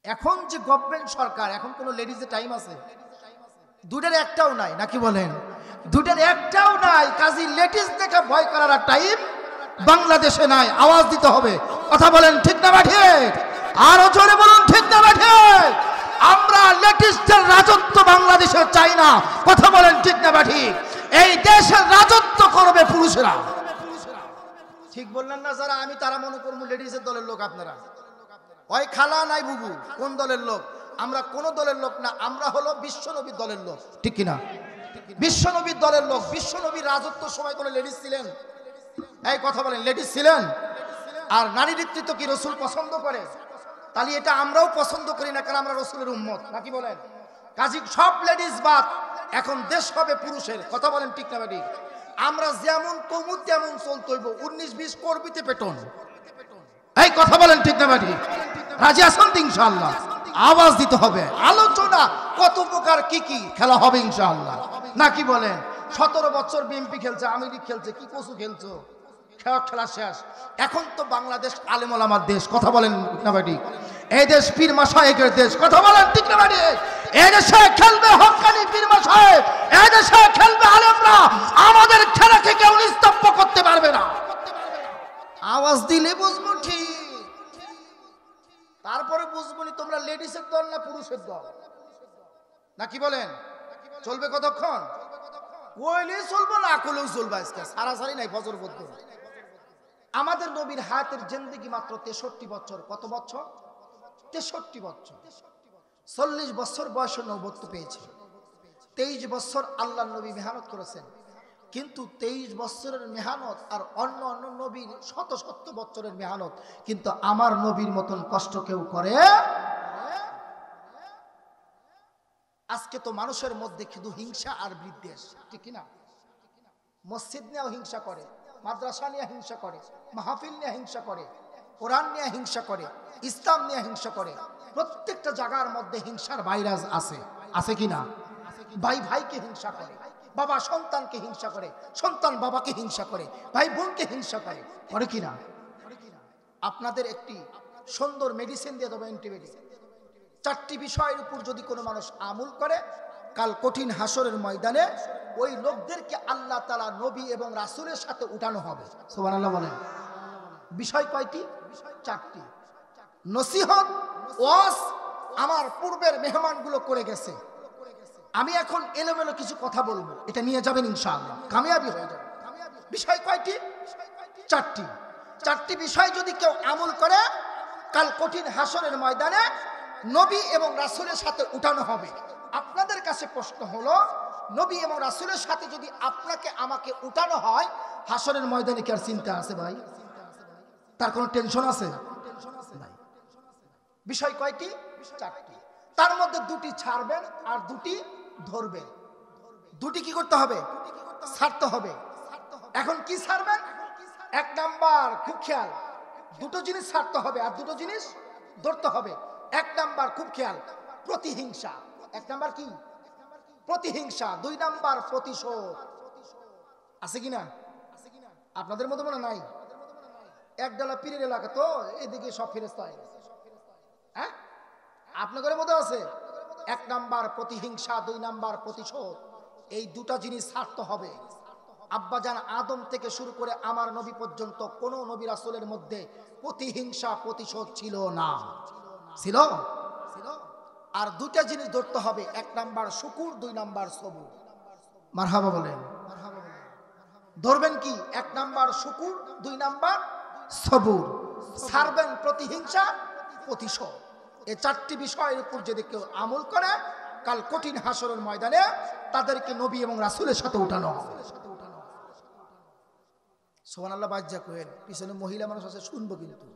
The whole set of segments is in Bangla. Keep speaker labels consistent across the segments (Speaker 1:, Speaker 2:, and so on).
Speaker 1: এখন যে গভর্নমেন্ট সরকার, এখন কোন লেডিজের টাইম আছে? দুটার একটাও নাই, নাকি বলেন? দুটার একটাও নাই। কাজী লেডিস দেখে ভয় করার টাইম বাংলাদেশে নাই। আওয়াজ দিতে হবে, কথা বলেন ঠিক না ঠিক? আরো জোরে বলুন ঠিক না ঠিক? আমরা লেডিসদের রাজত্ব বাংলাদেশে চাই না, কথা বলেন ঠিক না ঠিক? এই দেশের রাজত্ব করবে পুরুষেরা। ঠিক বললেন না যারা? আমি তারা মনে করবো লেডিসের দলের লোক। আপনারা ওই খালা নাই বুবু কোন দলের লোক? আমরা কোন দলের লোক না, আমরা হলো বিশ্বনবীর দলের লোক, ঠিক কিনা? বিশ্বনবীর দলের লোক। বিশ্বনবীর রাজত্ব সময় কোন লেডিস ছিলেন? এই কথা বলেন, লেডিস ছিলেন? আর নারী নেতৃত্ব কি রসুল পছন্দ করে? তাহলে এটা আমরাও পছন্দ করি না, কারণ আমরা রসুলের উম্মত, নাকি বলেন? কাজী সব লেডিস বাদ, এখন দেশ হবে পুরুষের, কথা বলেন ঠিক না ঠিক? আমরা যেমন কমু তেমন চলতে হইব, 19-20 করবিতে পেটন। এই কথা বলেন ঠিক না ঠিক? রাজি আছেন তো ইনশাআল্লাহ? আওয়াজ দিতে হবে। আলোচনা কত প্রকার কি কি খেলা হবে ইনশাআল্লাহ, নাকি বলেন? 17 বছর বিএনপি খেলছে, আওয়ামী লীগ খেলছে, কি কচু খেলছো, খেলা শেষ। এখন তো বাংলাদেশ আলেম ওলামার দেশ, কথা বলেন না ঠিক? এই দেশ পীর মাশায়েখের দেশ, কথা বলেন ঠিক না ঠিক? এই দেশে খেলবে হক্কানি পীর মাশায়েখ, এই দেশে খেলবে আলেমরা। আমাদের খেলাকে কেউ নিস্তব্ধ করতে পারবে না। আওয়াজ দিলে বুঝবো ঠিক, তারপরে বুঝবো নি তোমরা লেডিসের দল না পুরুষের দল, নাকি বলেন? চলবে কতক্ষণ? কইলে চলবো, না কইলেও চলবে। আজকে সারাসারি নাই, ফজর বদ্ধ। আমাদের নবীর হায়াতের জিন্দেগি মাত্র 63 বছর। কত বছর? 63 বছর। 40 বছর বয়সে নবুয়ত পেয়েছে। 23 বছর আল্লাহ নবী মেহনত করেছেন, কিন্তু 23 বছরের মেহনত আর অন্য অন্য নবীর শত শত বছরের মেহনত, কিন্তু আমার নবীর মতন কষ্ট কেউ করে। আজকে তো মানুষের মধ্যে শুধু হিংসা আর বিদ্বেষ, ঠিক না? মসজিদ নিয়েও হিংসা করে, মাদ্রাসা নিয়ে হিংসা করে, মাহফিল নিয়ে হিংসা করে, কোরআন নিয়ে হিংসা করে, ইসলাম নিয়ে হিংসা করে। প্রত্যেকটা জায়গার মধ্যে হিংসার ভাইরাস আছে, আছে কি না? ভাই ভাইকে হিংসা করে, বাবা সন্তানকে হিংসা করে, সন্তান বাবাকে হিংসা করে, ভাই বোনকে হিংসা করে, করে কি না? আপনাদের একটি সুন্দর মেডিসিন দিয়ে দেবো, অ্যান্টিবায়োটিক। 4টি বিষয়ের উপর যদি কোনো মানুষ আমল করে, কাল কঠিন হাসরের ময়দানে ওই লোকদেরকে আল্লাহ তাআলা নবী এবং রাসূলের সাথে উঠানো হবে। সুবহানাল্লাহ বলেন। বিষয় কয়টি? 4টি। নসিহত, ওয়াজ আমার পূর্বের মেহমানগুলো করে গেছে। আমি এখন এলোমেলো কিছু কথা বলবো, এটা নিয়ে যাবেন ইনশাআল্লাহ, কামিয়াবি হয়ে যাবে। বিষয় কয়টি? 4টি। 4টি বিষয় যদি কেউ আমল করে, কাল কঠিন হাসরের ময়দানে নবী এবং রাসূলের সাথে উঠানো হবে। আপনাদের কাছে প্রশ্ন হলো, নবী এবং রাসূলের সাথে যদি আপনাকে আমাকে উঠানো হয়, হাসরের ময়দানে কি আর চিন্তা আছে ভাই? তার কোনো টেনশন আছে? নাই। বিষয় কয়টি? 4টি। তার মধ্যে 2টি ছাড়বেন আর 2টি ধরবেন। 2টি কি করতে হবে? ছাড়তে হবে। এখন কি ছাড়বেন? 1 নাম্বার, খুব খেয়াল, 2টো জিনিস ছাড়তে হবে আর 2টো জিনিস ধরতে হবে। 1 নাম্বার, খুব খেয়াল, প্রতিহিংসা। 1 নাম্বার কি? প্রতিহিংসা। 2 নাম্বার প্রতিশোধ। আছে কিনা? আপনাদের মধ্যে মনে নাই? একডালা পীরের এলাকা তো, এদিকে সব ফেরেশতা হয়ে গেছে। হ্যাঁ, আপনাদের মধ্যে আছে। 1 নাম্বার প্রতিহিংসা, 2 নাম্বার প্রতিশোধ। এই 2টা জিনিস ছাড়তে হবে। আব্বাজান আদম থেকে শুরু করে আমার নবী পর্যন্ত কোন নবী রাসূলের মধ্যে প্রতিহিংসা প্রতিশোধ ছিল না। ছিল? আর 2টা জিনিস ধরতে হবে। 1 নাম্বার শুকুর, 2 নাম্বার সবুর। মারহাবা বলেন। ধরবেন কি? 1 নাম্বার শুকুর, 2 নাম্বার সবুর। ছাড়বেন প্রতিহিংসা, প্রতিশোধ। এই 4টি বিষয়ের উপর যদি কেউ আমল করে, কাল কঠিন হাসরের ময়দানে তাদেরকে নবী এবং রাসূলের সাথে উঠানো হবে। সুবহানাল্লাহ। বাজ্জা কইেন, পিছনে মহিলা মানুষ আছে, শুনবো কিন্তু।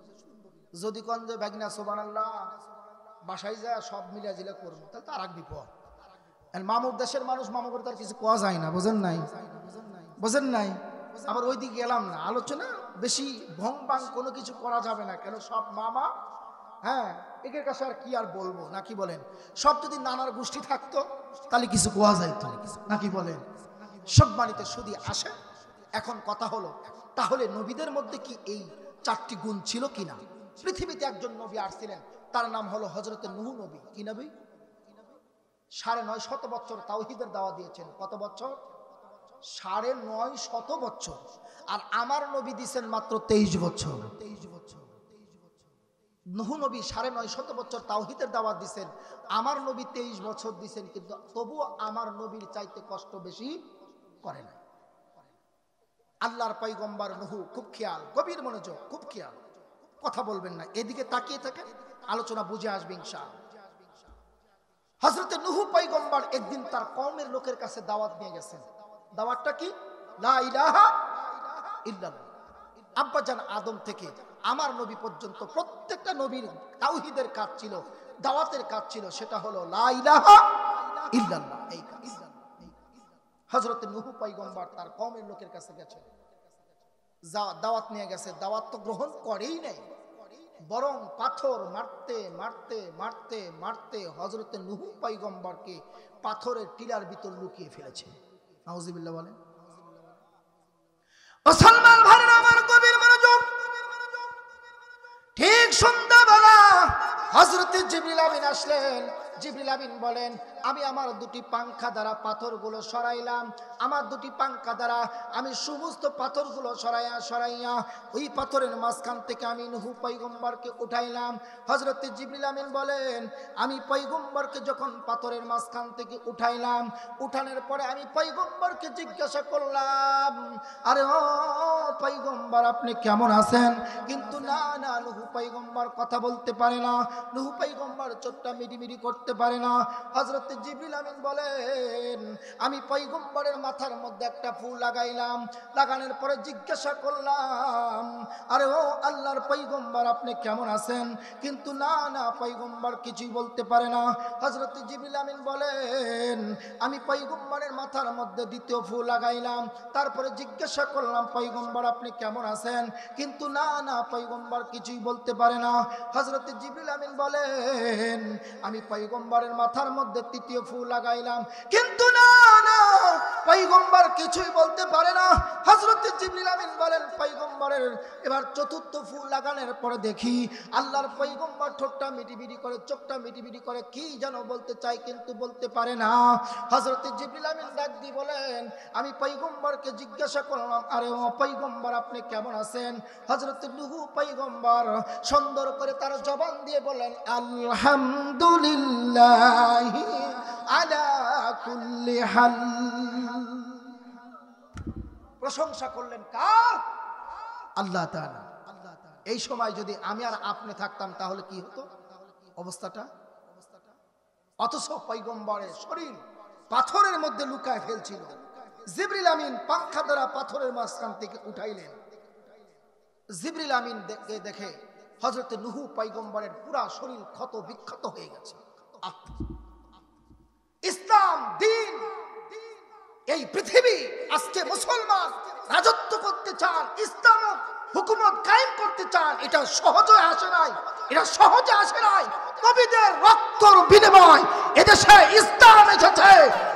Speaker 1: যদি কোন যে বাগনা সুবহানাল্লাহ বাসায় যায় সব মিলা জিলা করবো, তাহলে তো আরেক বিপদ। মামুর দেশের মানুষ, মামুর তার কিছু কোয়া যায় না, বোঝেন নাই? বোঝেন নাই? আবার ওই দিকে গেলাম না, আলোচনা বেশি ভং ভাং কোনো কিছু করা যাবে না, কেন সব মামা। হ্যাঁ, একের কাছে আর কি আর বলবো, নাকি বলেন? সব যদি নানার গোষ্ঠী থাকতো তাহলে কিছু কোয়া যাইতো, নাকি বলেন? সব বাড়িতে শুধু আসে। এখন কথা হলো, তাহলে নবীদের মধ্যে কি এই 4টি গুণ ছিল কিনা? পৃথিবীতে একজন নবী আসছিলেন, তার নাম হলো হযরতে নূহ নবী। কি নবী? 950 বছর তাওহীদের দাওয়াত দিয়েছেন। কত বছর? 950 বছর। আর আমার নবী দিয়েছেন মাত্র 23 বছর। নূহ নবী 950 বছর তাওহীদের দাওয়াত দিয়েছেন, আমার নবী 23 বছর দিয়েছেন, কিন্তু তবুও আমার নবীর চাইতে কষ্ট বেশি করে না। আল্লাহর পয়গম্বর নূহ, খুব খেয়াল, গভীর মনোযোগ, খুব খেয়াল, কথা বলবেন না, এদিকে তাকিয়ে থাকে, আলোচনা বুঝে আসবে ইনশাআল্লাহ। হযরতে নূহ পয়গম্বর একদিন তার কওমের লোকের কাছে দাওয়াত নিয়ে গেছেন। দাওয়াতটা কি? লা ইলাহা ইল্লাল্লাহ। আব্বাজান আদম থেকে আমার নবী পর্যন্ত প্রত্যেকটা নবীর তাওহীদের কাজ ছিল, দাওয়াতের কাজ ছিল, সেটা হলো লা ইলাহা ইল্লাল্লাহ। এই কাজ হযরতে নূহ পয়গম্বর তার কওমের লোকের কাছে গেছেন, দাওয়াত নিয়ে গেছে। দাওয়াত তো গ্রহণ করেই নাই, বরং পাথর মারতে মারতে মারতে মারতে হযরতে নূহ পয়গম্বরকে পাথরের টিলার ভিতর লুকিয়ে ফেলেছে। নাউজুবিল্লাহ বলেন। মুসলমান ভাইরা আমার, গভীর মনোযোগ। ঠিক সন্ধ্যাবেলা হযরতে জিবরিল আমিন আসলেন। জিবরিল আমিন বলেন, আমি আমার দুটি পাংখা দ্বারা পাথরগুলো সরাইলাম, আমার দুটি পাংখা দ্বারা আমি সমস্ত পাথরগুলো সরাইয়া ওই পাথরের মাঝখান থেকে আমি নূহ পয়গম্বরকে উঠাইলাম। হযরতে জিবরিল আমিন বলেন, আমি পয়গম্বরকে যখন পাথরের মাঝখান থেকে উঠাইলাম, উঠানোর পরে আমি পয়গম্বরকে জিজ্ঞাসা করলাম, আরে ও পয়গম্বর, আপনি কেমন আছেন? কিন্তু না, নূহ পয়গম্বর কথা বলতে পারে না, নূহ পয়গম্বর চোটটা মিটিমিটি করতে পারে না। হযরতে জিবরিল আমিন বলেন, আমি পয়গম্বরের মাথার মধ্যে একটা ফুল লাগাইলাম, লাগানোর পরে জিজ্ঞাসা করলাম, আরে ও আল্লাহর পয়গম্বর, আপনি কেমন আছেন? কিন্তু না, পয়গম্বর কিছুই বলতে পারে না। হযরতে জিবরিল আমিন বলেন, আমি পয়গম্বরের মাথার মধ্যে দ্বিতীয় ফুল লাগাইলাম, তারপরে জিজ্ঞাসা করলাম, পয়গম্বর আপনি কেমন আছেন? কিন্তু না, পয়গম্বর কিছুই বলতে পারে না। হযরতে জিবরিল আমিন বলেন, আমি পয়গম্বরের মাথার মধ্যে তৃতীয় ফুল লাগাইলাম, কিন্তু না, পয়গম্বর কিছুই বলতে পারে না। হযরতে জিবরিল আমিন বলেন, পয়গম্বরের এবার চতুর্থ ফুল লাগানোর পরে দেখি আল্লাহর পয়গম্বর ঠোঁটটা মিটিমিটি করে, চোখটা মিটিমিটি করে, কি যেন বলতে চায় কিন্তু বলতে পারে না। হযরতে জিবরিল আমিন ডাক দিয়ে বলেন, আমি পয়গম্বরকে জিজ্ঞাসা করলাম, আরে ও পয়গম্বর আপনি কেমন আছেন? হযরতে নূহ পয়গম্বর সুন্দর করে তার জবান দিয়ে বলেন, আলহামদুলিল্লাহি আলা কুল্লি হাল। প্রশংসা করলেন কার? আল্লাহ তাআলা। এই সময় যদি আমি আর আপনি থাকতাম তাহলে কি হতো অবস্থাটা? অথচ পয়গম্বরের শরীর পাথরের মধ্যে লুকায় ফেলছিল। জিবরিল আমিন পাংখা দ্বারা পাথরের মাঝখান থেকে উঠাইলেন। জিবরিল আমিন দেখে হযরতে নূহ পয়গম্বরের পুরা শরীর ক্ষত বিক্ষত হয়ে গেছে। ইসলাম দ্বীন, এই পৃথিবী আজকে মুসলমান রাজত্ব করতে চান, ইসলাম হুকুমত কায়েম করতে চান, এটা সহজে আসে নাই, এটা সহজে আসে নাই। নবীদের রক্তর বিনিময় এদেশে ইসলাম এসেছে।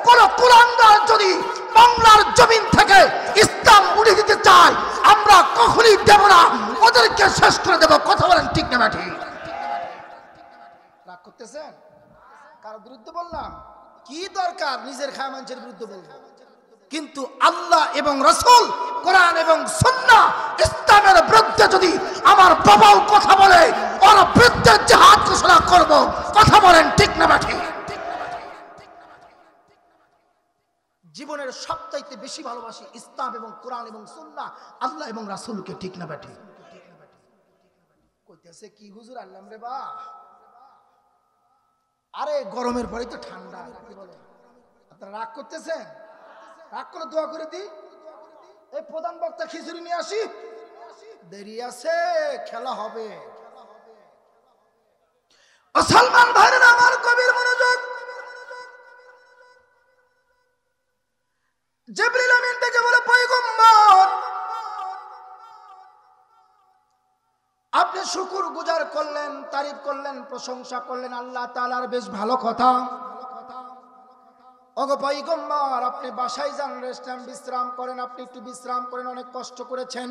Speaker 1: কোন কুলাঙ্গার যদি বাংলার জমিন থেকে ইসলাম উড়িয়ে দিতে চায়, আমরা কখনই দেব না, ওদেরকে শেষ করে দেব। কথা বলেন ঠিক না ঠিক? রাগ করতেছেন? কার বিরুদ্ধে বললাম? কি দরকার নিজের খায় মানুষের বিরুদ্ধে বলবো? কিন্তু আল্লাহ এবং রাসূল, কোরআন এবং সুন্নাহ, ইসলামের বিরুদ্ধে যদি আমার বাবাও কথা বলে, ওর বিরুদ্ধে জিহাদ ঘোষণা করব। কথা বলেন ঠিক না ঠিক? জীবনের সবচাইতে বেশি ভালোবাসি ইসলাম এবং কোরআন এবং সুন্নাহ, আল্লাহ এবং রাসূলকে। ঠিক না ঠিক? কইতেছে কি হুজুর আল্লাহ রে বা, আরে গরমের পরে তো ঠান্ডা, কি বলেন? আপনারা রাগ করতেছেন? রাগ করে দোয়া করে দিই, এই প্রধান বক্তা খিচুড়ি নিয়ে আসি, দেরি আছে, খেলা হবে। মুসলমান ভাইরা আমার, গভীর মনোযোগ। জিবরিল আমিন থেকে বলে, পয়গম্বর আপনি শুকর গুজার করলেন, তারিফ করলেন, প্রশংসা করলেন আল্লাহ তাআলার, বেশ ভালো কথা। ওগো পয়গম্বর, আপনি বাসায় যান, রেস্ট নেন, বিশ্রাম করেন, আপনি একটু বিশ্রাম করেন, অনেক কষ্ট করেছেন।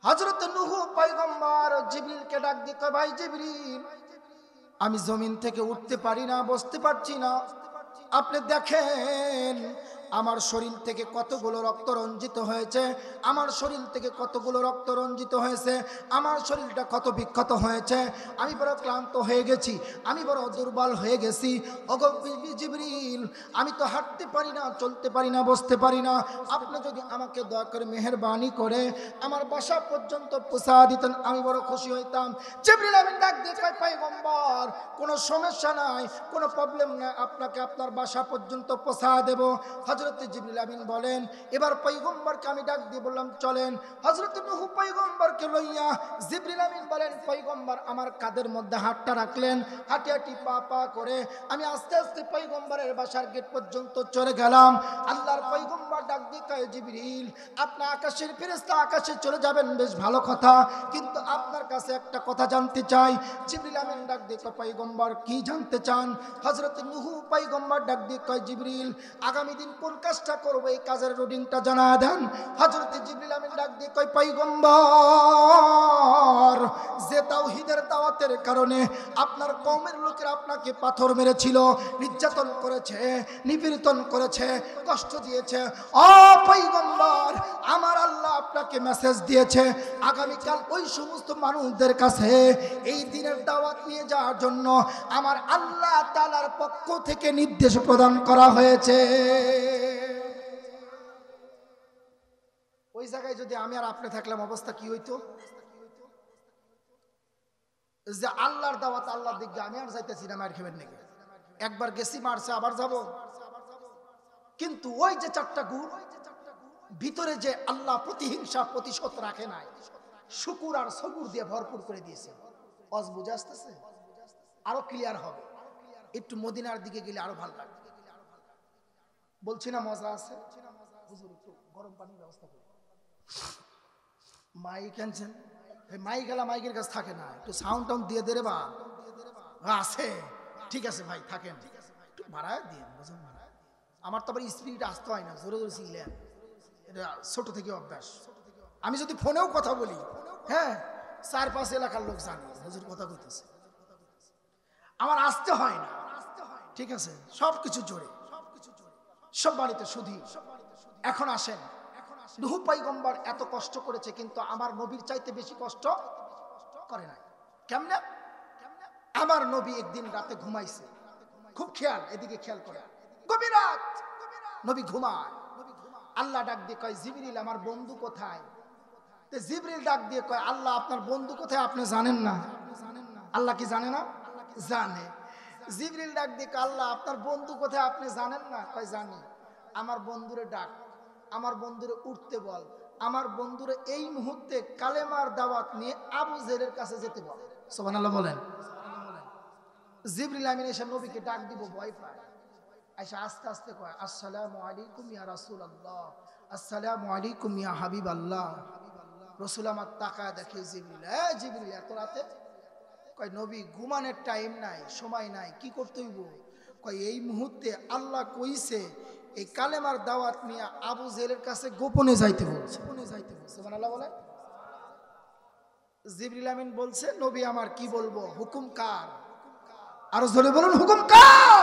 Speaker 1: হযরত নূহ পয়গম্বর জিবরিলকে ডাক দিয়ে কয়, ভাই জিবরিল, আমি জমিন থেকে উঠতে পারি না, বসতে পারছি না, আপনি দেখেন আমার শরীর থেকে কতগুলো রক্ত রঞ্জিত হয়েছে, আমার শরীর থেকে কতগুলো রক্ত রঞ্জিত হয়েছে, আমার শরীরটা কত বিক্ষত হয়েছে, আমি বড় ক্লান্ত হয়ে গেছি, আমি বড় দুর্বল হয়ে গেছি। ওগো জিবরিল, আমি তো হাঁটতে পারি না, চলতে পারি না, বসতে পারি না, আপনি যদি আমাকে দয়া করে মেহেরবানি করে আমার বাসা পর্যন্ত পৌঁছা দিতেন আমি বড় খুশি হইতাম। জিবরিল আমিন ডাক দিয়ে কয়, পয়গম্বর কোনো সমস্যা নাই, কোনো প্রবলেম না, আপনাকে আপনার বাসা পর্যন্ত পৌঁছা দেব। হযরত জিবরিল আমিন বলেন, এবার পয়গম্বরকে আমি ডাক দিয়ে বললাম চলেন। হযরত নূহ পয়গম্বরকে লইয়া জিবরিল আমিন বলেন, পয়গম্বর আমার কাঁধের মধ্যে হাতটা রাখলেন, হাঁটি হাঁটি পা পা করে আমি আস্তে আস্তে পয়গম্বরের বাসার গেট পর্যন্ত চলে গেলাম। আল্লাহর পয়গম্বর ডাক দিয়ে কয়, জিবরিল আপনি আকাশের ফেরেশতা, আকাশে চলে যাবেন বেশ ভালো কথা, কিন্তু আপনার কাছে একটা কথা জানতে চাই। জিবরিল আমিন ডাক দিয়ে কয়, পয়গম্বর কি জানতে চান? হযরত নূহ পয়গম্বর ডাক দিয়ে কয়, জিবরিল আগামী দিন কোন কাজটা করব এই কাজের রুটিনটা জানা দেন। হযরত জিবরিল আমিন ডাক দিয়ে কয়, পয়গম্বর যে তাওহীদের দাওয়াতের কারণে আপনার কওমের লোকেরা আপনাকে পাথর মেরেছিল, নির্যাতন করেছে, নিপীড়ন করেছে, কষ্ট দিয়েছে, ও পয়গম্বর আমার আল্লাহ আপনাকে মেসেজ দিয়েছে আগামীকাল ওই সমস্ত মানুষদের কাছে এই দিনের দাওয়াত নিয়ে যাওয়ার জন্য আমার আল্লাহ তাআলার পক্ষ থেকে নির্দেশ প্রদান করা হয়েছে। ওই জায়গায় যদি আমি আর আপনি থাকলাম অবস্থা কি হইতো? যে আল্লাহর দাওয়াত আল্লাহর দিকে আমি আর যাইতেছি না, মার খাবেন নাকি? একবার গেছি মারছে আবার যাব। কিন্তু ওই যে চারটা গুণ ভিতরে যে আল্লাহ প্রতিহিংসা প্রতিশোধ রাখে নাই, শুকুর আর সবুর দিয়ে ভরপুর করে দিয়েছে। অজ বুঝে আসতেছে? আরো ক্লিয়ার হবে, একটু মদিনার দিকে গেলে আরো ভালো লাগবে। বলছি না মজা আছে? হুজুর একটু গরম পানির ব্যবস্থা করুন। মাইক আনছেন, মাইক এলা মাইকের কাছে থাকে না, একটু সাউন্ড টাউন্ড দিয়ে দে রে বা। আছে, ঠিক আছে ভাই থাকেন, একটু ভাড়ায় দিয়ে বুঝুন। আমার তো আবার স্পিরিট আসতে হয় না, জোরে জোরে শিখলেন, এটা ছোট থেকে অভ্যাস। আমি যদি ফোনেও কথা বলি, হ্যাঁ 4-5 এলাকার লোক জানে হুজুর কথা কইতেছে, আমার আসতে হয় না, ঠিক আছে? সবকিছু জোরে, সব বাড়িতে শুধু। এখন আসেন, নূহ পয়গম্বর এত কষ্ট করেছে কিন্তু আমার নবীর চাইতে বেশি কষ্ট করে নাই। কেমনে? আমার নবী একদিন রাতে ঘুমাইছে, খুব খেয়াল, এদিকে খেয়াল করে, গভীর রাত নবী ঘুমায়। আল্লাহ ডাক দিয়ে কয়, জিবরিল আমার বন্ধু কোথায়? তো জিবরিল ডাক দিয়ে কয়, আল্লাহ আপনার বন্ধু কোথায় আপনি জানেন না? আল্লাহ কি জানে না? জানে। জিবরিল ডাক দিয়ে কয়, আল্লাহ আপনার বন্ধু কোথায় আপনি জানেন না? কয় জানি। আমার বন্ধুরে ডাক, আমার বন্ধুরে উঠতে বল, আমার বন্ধুরে এই মুহূর্তে কালেমার দাওয়াত নিয়ে আবু জেহেলের কাছে যেতে বল। সুবহানাল্লাহ বলেন। জিবরিল আমিন এসে নবীকে ডাক দিব, ভয় পায়, আইসা আস্তে আস্তে কয়, আসসালামু আলাইকুম ইয়া রাসূলুল্লাহ, আসসালামু আলাইকুম ইয়া হাবিবাল্লাহ। রাসূল আমার তাকায় দেখে জিবরিল, জিবরিল এত রাতে? কয় নবী ঘুমানোর টাইম নাই, সময় নাই, কি করতে হইব? কয় এই মুহূর্তে আল্লাহ কইছে এই কালেমার দাওয়াত নিয়ে আবু জেহেলের কাছে গোপনে যাইতে বলছে। সুবহানাল্লাহ বলে। জিবরিল আমিন বলছে, নবী আমার কি বলবো, হুকুম কার? আরো জোরে বলুন, হুকুম কার?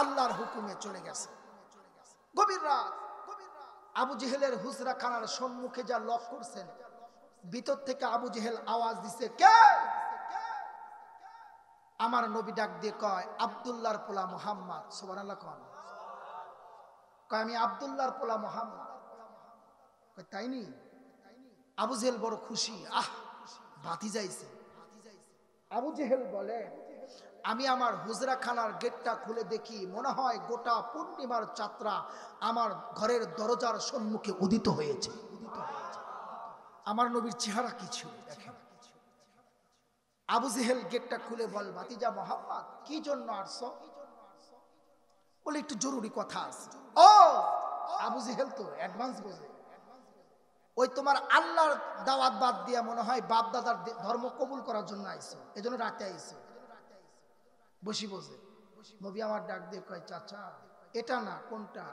Speaker 1: আল্লাহর হুকুমে চলে গেছে। গভীর রাত, আবু জেহেলের হুজরা খানার সম্মুখে যা লক করছেন, ভিতর থেকে আবু জেহেল আওয়াজ দিছে, কে? আমার নবী ডাক দিয়ে কয়, আব্দুল্লাহর পোলা মুহাম্মদ। সুবহানাল্লাহ কোন? কয় আমি আব্দুল্লাহর পোলা মুহাম্মদ। কয় তাই নি? আবু জেহেল বড় খুশি, বাতি যাইছে। আবু জেহেল বলে, আমি আমার হুজরা খানার গেটটা খুলে দেখি, মনে হয় গোটা পূর্ণিমার চাঁদরা আমার ঘরের দরজার সম্মুখে উদিত হয়েছে। আমার নবীর চেহারা কি ছিল দেখেন। আবু জেহেল গেটটা খুলে বল, ভাতিজা মুহাম্মদ কি জন্য আসছো? বলে একটু জরুরি কথা আছে। ও আবু জেহেল তো অ্যাডভান্স বোঝে, ওই তোমার আল্লাহর দাওয়াত বাদ দিয়া মনে হয় বাপ দাদার ধর্ম কবুল করার জন্য আইছো, এজন্য রাতে আইছো, বসি বোঝে। নবী আমার ডাক দিয়ে কয়, চাচা এটা না, কোনটা?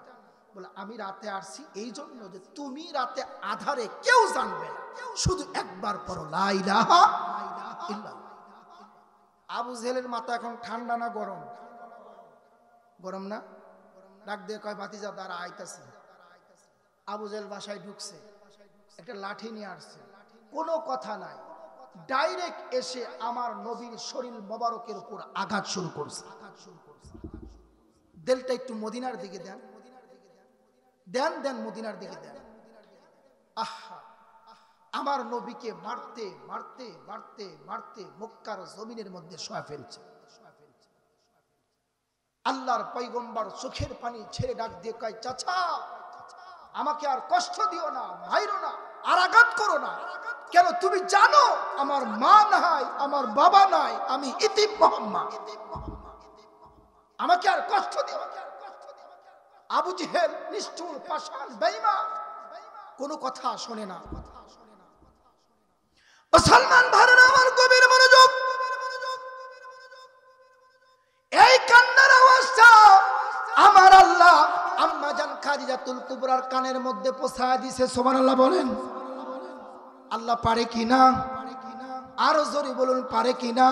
Speaker 1: বলে আমি রাতে আসছি এই জন্য যে তুমি রাতে আধারে কেউ জানবে না, শুধু একবার পড়ো লা ইলাহা ইল্লাল্লাহ। আবু জেহেলের মাথা এখন ঠান্ডা না গরম? গরম না? ডাক দিয়ে কয় ভাতিজা দ্বারা আইতাছে। আবু জেহেল বাসায় ঢুকছে, একটা লাঠি নিয়ে আসছে, কোনো কথা নাই, ডাইরেক্ট এসে আমার নবীর শরীর মোবারকের উপর আঘাত শুরু করছে। দিলটা একটু মদিনার দিকে দেন, দেন দেন মদিনার দিকে দেন। আহা, আমার নবীকে মারতে মারতে মারতে মারতে মক্কার জমিনের মধ্যে শোয়া ফেলছে। আল্লাহর পয়গম্বর চোখের পানি ছেড়ে ডাক দিয়ে কয় চাচা আমাকে আর কষ্ট দিও না, মাইরো না, আর আঘাত করো না। কেন তুমি জানো আমার মা নাই, আমার বাবা নাই, আমি ইতিম মুহাম্মদ, আমাকে আর কষ্ট দিও না। আবু জেহেল নিষ্ঠুর পাষাণ বেঈমান, কোনো কথা শোনে না। মুসলমান ভাইরা আমার গভীর মনোযোগ, এই কান্নার আওয়াজটা আমার আল্লাহ আম্মা জান খাদিজাতুল কুবরার কানের মধ্যে পৌঁছায় দিয়েছে। সুবহানাল্লাহ বলেন। আল্লাহ পারে কিনা? আরো জোরে বলুন পারে কিনা?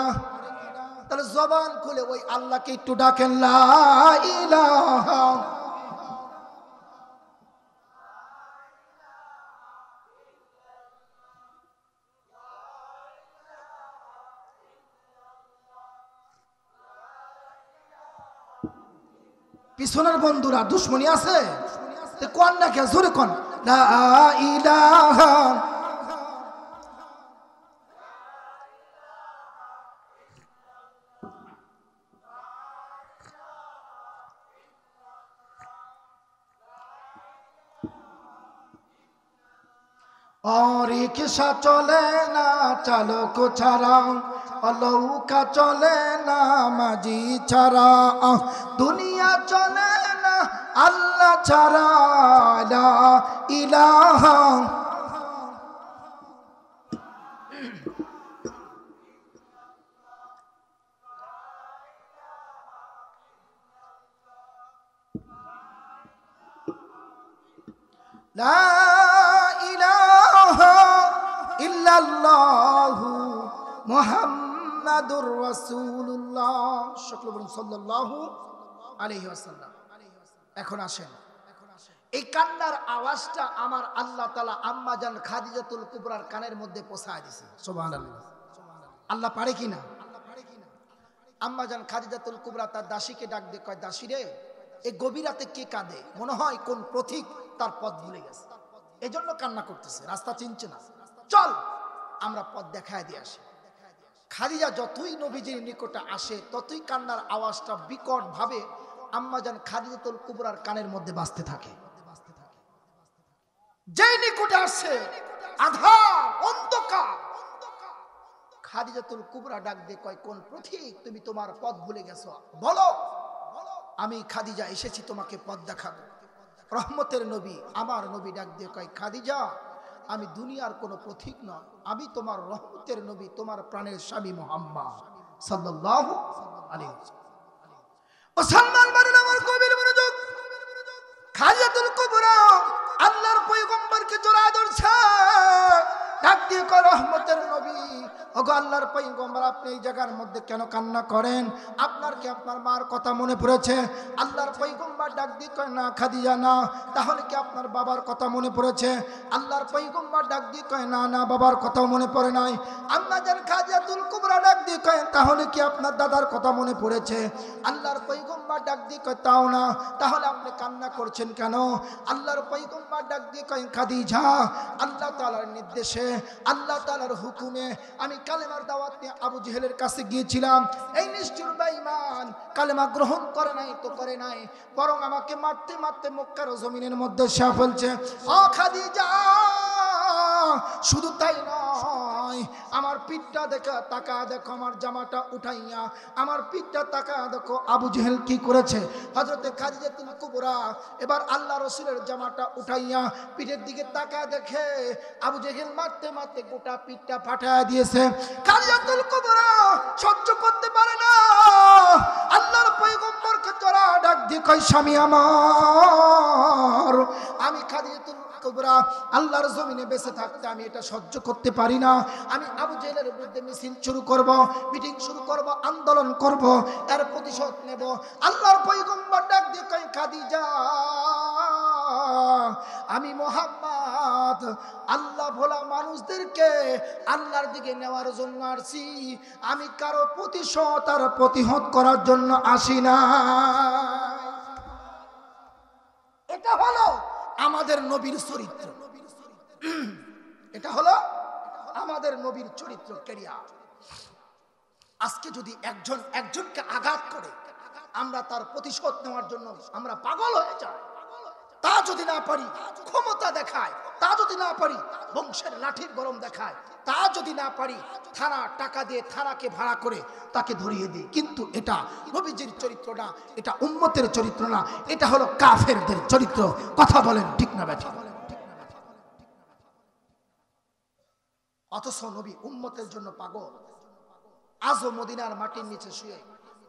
Speaker 1: তাহলে জবান খুলে ওই আল্লাহকে একটু ডাকেন লা ইলাহা। পিছনের বন্ধুরা দুশ্মনী আছে, কোন না কে জোরে কোন লা ইলাহা। और रिक्शा चले ना चालक छाड़ा, अलौका चले ना माजी छाड़ा, दुनिया चले ना अल्लाह छाड़ा ला इलाहा। লা ইলাহা ইল্লাল্লাহু মুহাম্মাদুর রাসূলুল্লাহ সাল্লাল্লাহু আলাইহি ওয়াসাল্লাম। এখন আসেন, এই কান্নার আওয়াজটা আমার আল্লাহ তাআলা আম্মা জান খাদিজাতুল কুবরার কানের মধ্যে পৌঁছায় দিয়েছে। সুবহানাল্লাহ। আল্লাহ পারে কিনা? আম্মা জান খাদিজাতুল কুবরা তার দাসীকে ডাক দিয়ে কয় দাসী রে, এই গভীর রাতে কে কাঁদে? মনে হয় কোন পথিক তার পথ ভুলে গেছে, এজন্য কান্না করতেছে, রাস্তা চিনছে না, চল আমরা পথ দেখায় দিয়ে আসি। খাদিজা যতই নবীজির নিকটে আসে ততই কান্নার আওয়াজটা বিকট ভাবে আম্মা জান খাদিজাতুল কুবরার কানের মধ্যে বাজতে থাকে। যেই নিকটে আসে আধার অন্ধকার, খাদিজাতুল কুবরা ডাক দিয়ে কয় কোন পথিক, তুমি তোমার পথ ভুলে গেছো, বলো। আমি খাদিজা এসেছি তোমাকে পথ দেখাবো। রহমতের নবী আমার নবী ডাক দিয়ে কয় খাদিজা আমি দুনিয়ার কোনো পথিক নয়, আমি তোমার রহমতের নবী, তোমার প্রাণের স্বামী মুহাম্মদ সাল্লাল্লাহু আলাইহি ওয়াসাল্লাম। মুসলমান ভাইরা আমার গভীর মনোযোগ, খাদিজাতুল কুবরা আল্লাহর পয়গম্বরকে জড়ায় ধরছে, ডাক দিয়ে কয় রহমতের নবী, ওগো আল্লাহর পয়গম্বর আপনি এই জায়গার মধ্যে কেন কান্না করেন? আপনার কি আপনার মার কথা মনে পড়েছে? আল্লাহর পয়গম্বর ডাক দিয়ে কয় না খাদিজা না। তাহলে কি আপনার বাবার কথা মনে পড়েছে? আল্লাহর পয়গম্বর ডাক দিয়ে কয় না না, বাবার কথাও মনে পড়ে নাই। আম্মা জান খাদিজাতুল কুবরা ডাক দিয়ে কয় তাহলে কি আপনার দাদার কথা মনে পড়েছে? আল্লাহর পয়গম্বর ডাক দিয়ে কয় তাও না। তাহলে আপনি কান্না করছেন কেন? আল্লাহর পয়গম্বর ডাক দিয়ে কয় খাদিজা আল্লাহ তাআলার নির্দেশে, আল্লাহ তাআলার হুকুমে আমি কালেমার দাওয়াত নিয়ে আবু জেহেলের কাছে গিয়েছিলাম। এই নিষ্ঠুর বেঈমান কালেমা গ্রহণ করে নাই তো করে নাই, বরং আমাকে মারতে মারতে মক্কার জমিনের মধ্যে সে ফেলছে। ও খাদিজা শুধু তাই নয়, আমার পিঠটা দেখো, তাকা দেখো আমার জামাটা উঠাইয়া, আমার পিঠটা তাকা দেখো আবু জেহেল কি করেছে। হযরতে খাদিজাতুল কুবরা এবার আল্লাহ রাসূলের জামাটা উঠাইয়া পিঠের দিকে তাকা দেখে আবু জেহেল মারতে মারতে গোটা পিঠটা ফাটায় দিয়েছে। খাদিজাতুল কুবরা সহ্য করতে পারে না, আল্লাহর পয়গম্বরকে জড়া ডাক দিয়ে কয় স্বামী আমার, আমি খাদিজাতুল কুবরা আল্লাহর জমিনে বেঁচে থাকতে আমি এটা সহ্য করতে পারি না। আমি আবু জেহেলের বিরুদ্ধে মিছিল শুরু করব, মিটিং শুরু করব, আন্দোলন করব, এর প্রতিশোধ নেব। আল্লাহর পয়গম্বর ডাক দিয়ে কয় খাদিজা, আমি মুহাম্মদ আল্লাহ ভোলা মানুষদেরকে আল্লাহর দিকে নেওয়ার জন্য আসছি, আমি কারো প্রতিশোধ আর প্রতিহত করার জন্য আসি না। এটা হলো আমাদের নবীর চরিত্র, এটা হলো আমাদের নবীর চরিত্র ক্যারিয়ার। আজকে যদি একজন একজনকে আঘাত করে আমরা তার প্রতিশোধ নেওয়ার জন্য আমরা পাগল হয়ে যাই, তা যদি না পারি ক্ষমতা দেখায়, তা যদি না পারি বংশের লাঠির গরম দেখায়, তা যদি না পারি থানা টাকা দিয়ে থানাকে ভাড়া করে তাকে ধরিয়ে দিই, কিন্তু এটা নবীজির চরিত্র না, এটা উম্মতের চরিত্র না, এটা হলো কাফেরদের চরিত্র। কথা বলেন ঠিক না ব্যাঠিক? অথচ নবী উম্মতের জন্য পাগল। আজও মদিনার মাটির নিচে শুয়ে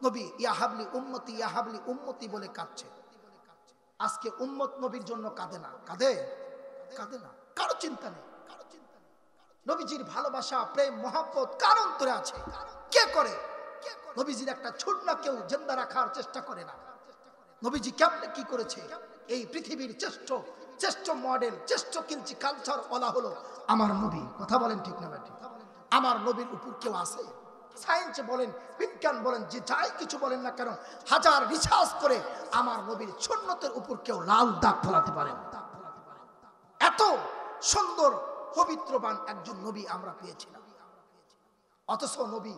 Speaker 1: নবী ইয়া হাবলি উম্মতি, ইয়া হাবলি উম্মতি বলে কাঁদছে। আজকে উম্মত নবীর জন্য কাঁদে না, কাঁদে না, কারো চিন্তা নেই। নবীজির ভালোবাসা প্রেম মহব্বত কার অন্তরে আছে? কে করে? নবীজির একটা ছুটনা কেউ জিন্দা রাখার চেষ্টা করে না। নবীজি কেমনে কি করেছে? এই পৃথিবীর শ্রেষ্ঠ মডেল, শ্রেষ্ঠ কিলচি কালচার ওলা হলো আমার নবী। কথা বলেন ঠিক না ব্যাটি? আমার নবীর উপর কেউ আছে? সায়েন্স বলেন, বিজ্ঞান বলেন, যে যাই কিছু বলেন না কেন, হাজার রিসার্চ করে আমার নবীর সুন্নতের উপর কেউ লাল দাগ ফেলাতে পারেন? এত সুন্দর পবিত্রবান একজন নবী আমরা পেয়েছিলাম। অথচ নবী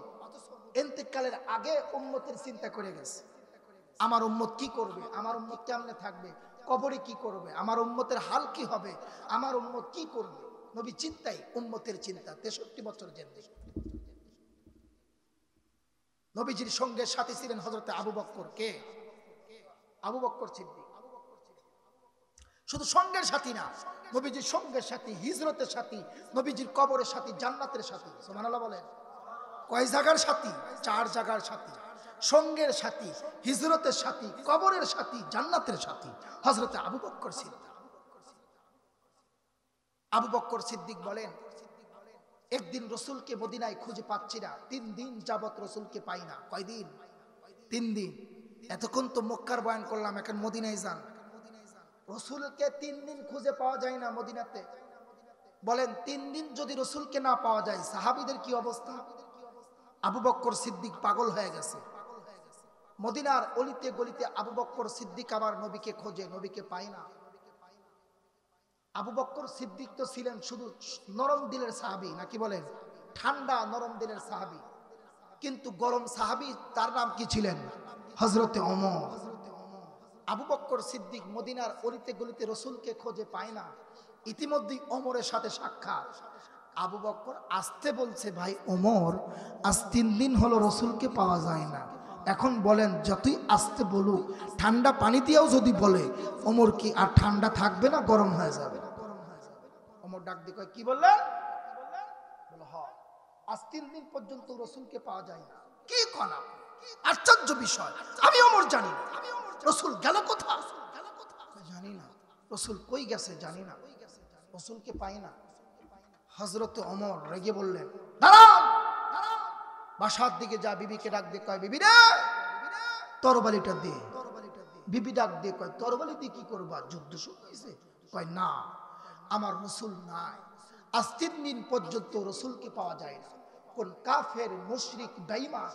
Speaker 1: ইন্তেকালের আগে উম্মতের চিন্তা করে গেছে, আমার উম্মত কি করবে, আমার উম্মত কেমনে থাকবে, কবরে কি করবে, আমার উম্মতের হাল কি হবে, আমার উম্মত কি করবে। নবী চিন্তাই উম্মতের চিন্তা। 63 বছর জিন্দেগি। নবীজির সঙ্গে সাথী ছিলেন হযরত আবু বকর। কে? আবু বকর সিদ্দিক। শুধু সঙ্গের সাথী না, নবীজির সঙ্গের সাথী, হিজরতের সাথী, নবীজির কবরের সাথী, জান্নাতের সাথী। সুবহানাল্লাহ বলেন। কয় জায়গার সাথী? 4 জায়গার সাথী। সঙ্গের সাথী, হিজরতের সাথী, কবরের সাথী, জান্নাতের সাথী হযরত আবু বকর সিদ্দিক। আবু বকর সিদ্দিক বলেন, একদিন রসুলকে মদিনায় খুঁজে পাচ্ছি না, 3 দিন যাবত রসুলকে পাই না। কয়দিন? 3 দিন। এতক্ষণ তো মক্কার বয়ান করলাম, এখন মদিনায় যান। রসুলকে 3 দিন খুঁজে পাওয়া যায় না মদিনাতে। বলেন 3 দিন যদি রসুলকে না পাওয়া যায়, সাহাবীদের কি অবস্থা? আবু বকর সিদ্দিক পাগল হয়ে গেছে। মদিনার অলিতে গলিতে আবু বকর সিদ্দিক আবার নবীকে খোঁজে, নবীকে পায় না। আবু বকর সিদ্দিক তো ছিলেন শুধু নরম দিলের সাহাবী, নাকি বলেন? ঠান্ডা নরম দিলের সাহাবী। কিন্তু গরম সাহাবী তার নাম কি ছিলেন? হযরতে ওমর। আবু বকর সিদ্দিক মদিনার অলিতে গলিতে রসুলকে খোঁজে পায় না। ইতিমধ্যেই ওমরের সাথে সাক্ষাৎ। আবু বকর আসতে বলছে, ভাই ওমর, আজ 3 দিন হলো রসুলকে পাওয়া যায় না। এখন বলেন, যতই আসতে বলুক, ঠান্ডা পানি দিয়েও যদি বলে, ওমর কি আর ঠান্ডা থাকবে না, গরম হয়ে যাবে? ওমর ডাক দিয়ে কয়, কি বললেন? বলে, হ, আজ 3 দিন পর্যন্ত রসুলকে পাওয়া যায় না। কি কন আপনি? আশ্চর্য বিষয়, আমি ওমর জানি না। রসুল গেল কোথায়? জানি না। রসুল কই গেছে জানি না, রসুলকে পাই না। হযরত ওমর রেগে বললেন, দাঁড়াও, বাসার দিকে যা, বিবিকে ডাক দিয়ে কয়, বিবি রে, তরবারিটা দে। বিবি ডাক দিয়ে কয়, তরবারি দিয়ে কি করবা, যুদ্ধ শুরু হয়েছে? কয়, না, আমার রসুল নাই। আজ 3 দিন পর্যন্ত রসুলকে পাওয়া যায় না। কোন কাফের মুশরিক বেঈমান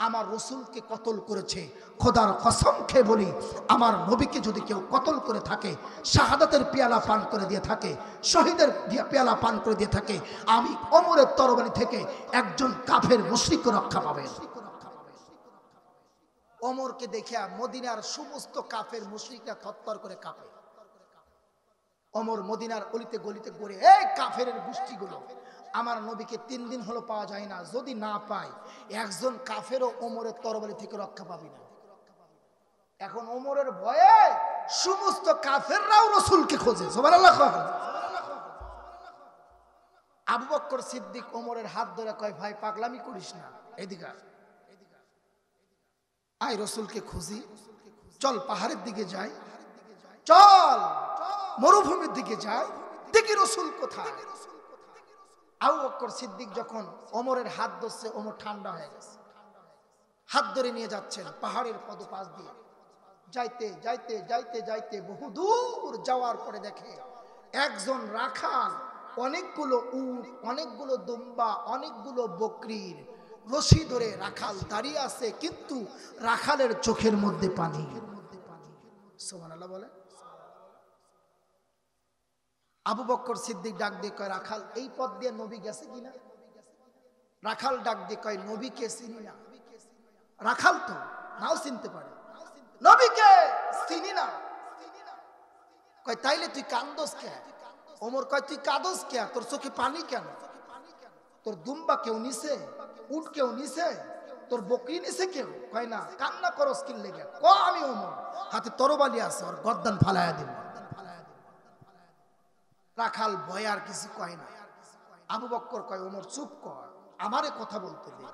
Speaker 1: আমার রসুলকে কতল করেছে। খোদার কসম খেয়ে বলি, আমার নবীকে যদি কেউ কতল করে থাকে, শাহাদাতের পেয়ালা পান করে দিয়ে থাকে, শহীদের পেয়ালা পান করে দিয়ে থাকে, আমি ওমরের তরবারি থেকে একজন কাফের মুশরিকও রক্ষা পাবে। ওমরকে দেখে মদিনার সমস্ত কাফের মুশরিকরা থরথর করে কাঁপে। ওমর মদিনার অলিতে গলিতে ঘুরে, এই কাফের গোষ্ঠীগুলো, আমার নবীকে 3 দিন হলো পাওয়া যায় না, যদি না পাই একজন কাফেরও ওমরের তরবারি থেকে রক্ষা পাবি না। এখন ওমরের ভয়ে সমস্ত কাফেররাও রসুলকে খোঁজে। সুবহানাল্লাহ। আবু বকর সিদ্দিক ওমরের হাত ধরে কয়, ভাই পাগলামি করিস না, এদিকে আয়, রসুলকে খুঁজি। চল পাহাড়ের দিকে যাই, চল মরুভূমির দিকে যাই, দেখি রসুল কোথায়। আবু বকর সিদ্দিক যখন ওমরের হাত ধরছে, ওমর ঠান্ডা হয়ে গেছে, হাত ধরে নিয়ে যাচ্ছেন পাহাড়ের পদপাশ দিয়ে। যাইতে যাইতে যাইতে যাইতে বহু দূর যাওয়ার পরে দেখে একজন রাখাল অনেকগুলো উট, অনেকগুলো দুম্বা, অনেকগুলো বকরির রশি ধরে রাখাল দাঁড়িয়ে আছে, কিন্তু রাখালের চোখের মধ্যে পানি। সুবহানাল্লাহ বলে। আবু বকর সিদ্দিক ডাক দিয়ে কয়, রাখাল এই পথ দিয়ে নবী গেছে কিনা? রাখাল ডাক দিয়ে কয়, নবীকে চিনি না। রাখাল তো নাও চিনতে পারে, নবীকে চিনি না। কয় তাইলে তুই কান্দোস কে? ওমর কয়, তুই কাঁদোস কে? তোর চোখে পানি কেন? তোর দুম্বা কেউ নিছে? উট কেউ নিছে? তোর বকরি নিছে কেউ? কয় না। কান্না করস কি লেগে? ক আমি ওমর, হাতে তরবারি আছে, ওর গর্দান ফালাইয়া দিব। রাখাল ভয় আর কিছু কয় না। আবু বক্কর কয়, ওমর চুপ কর, আমারে কথা বলতে দে।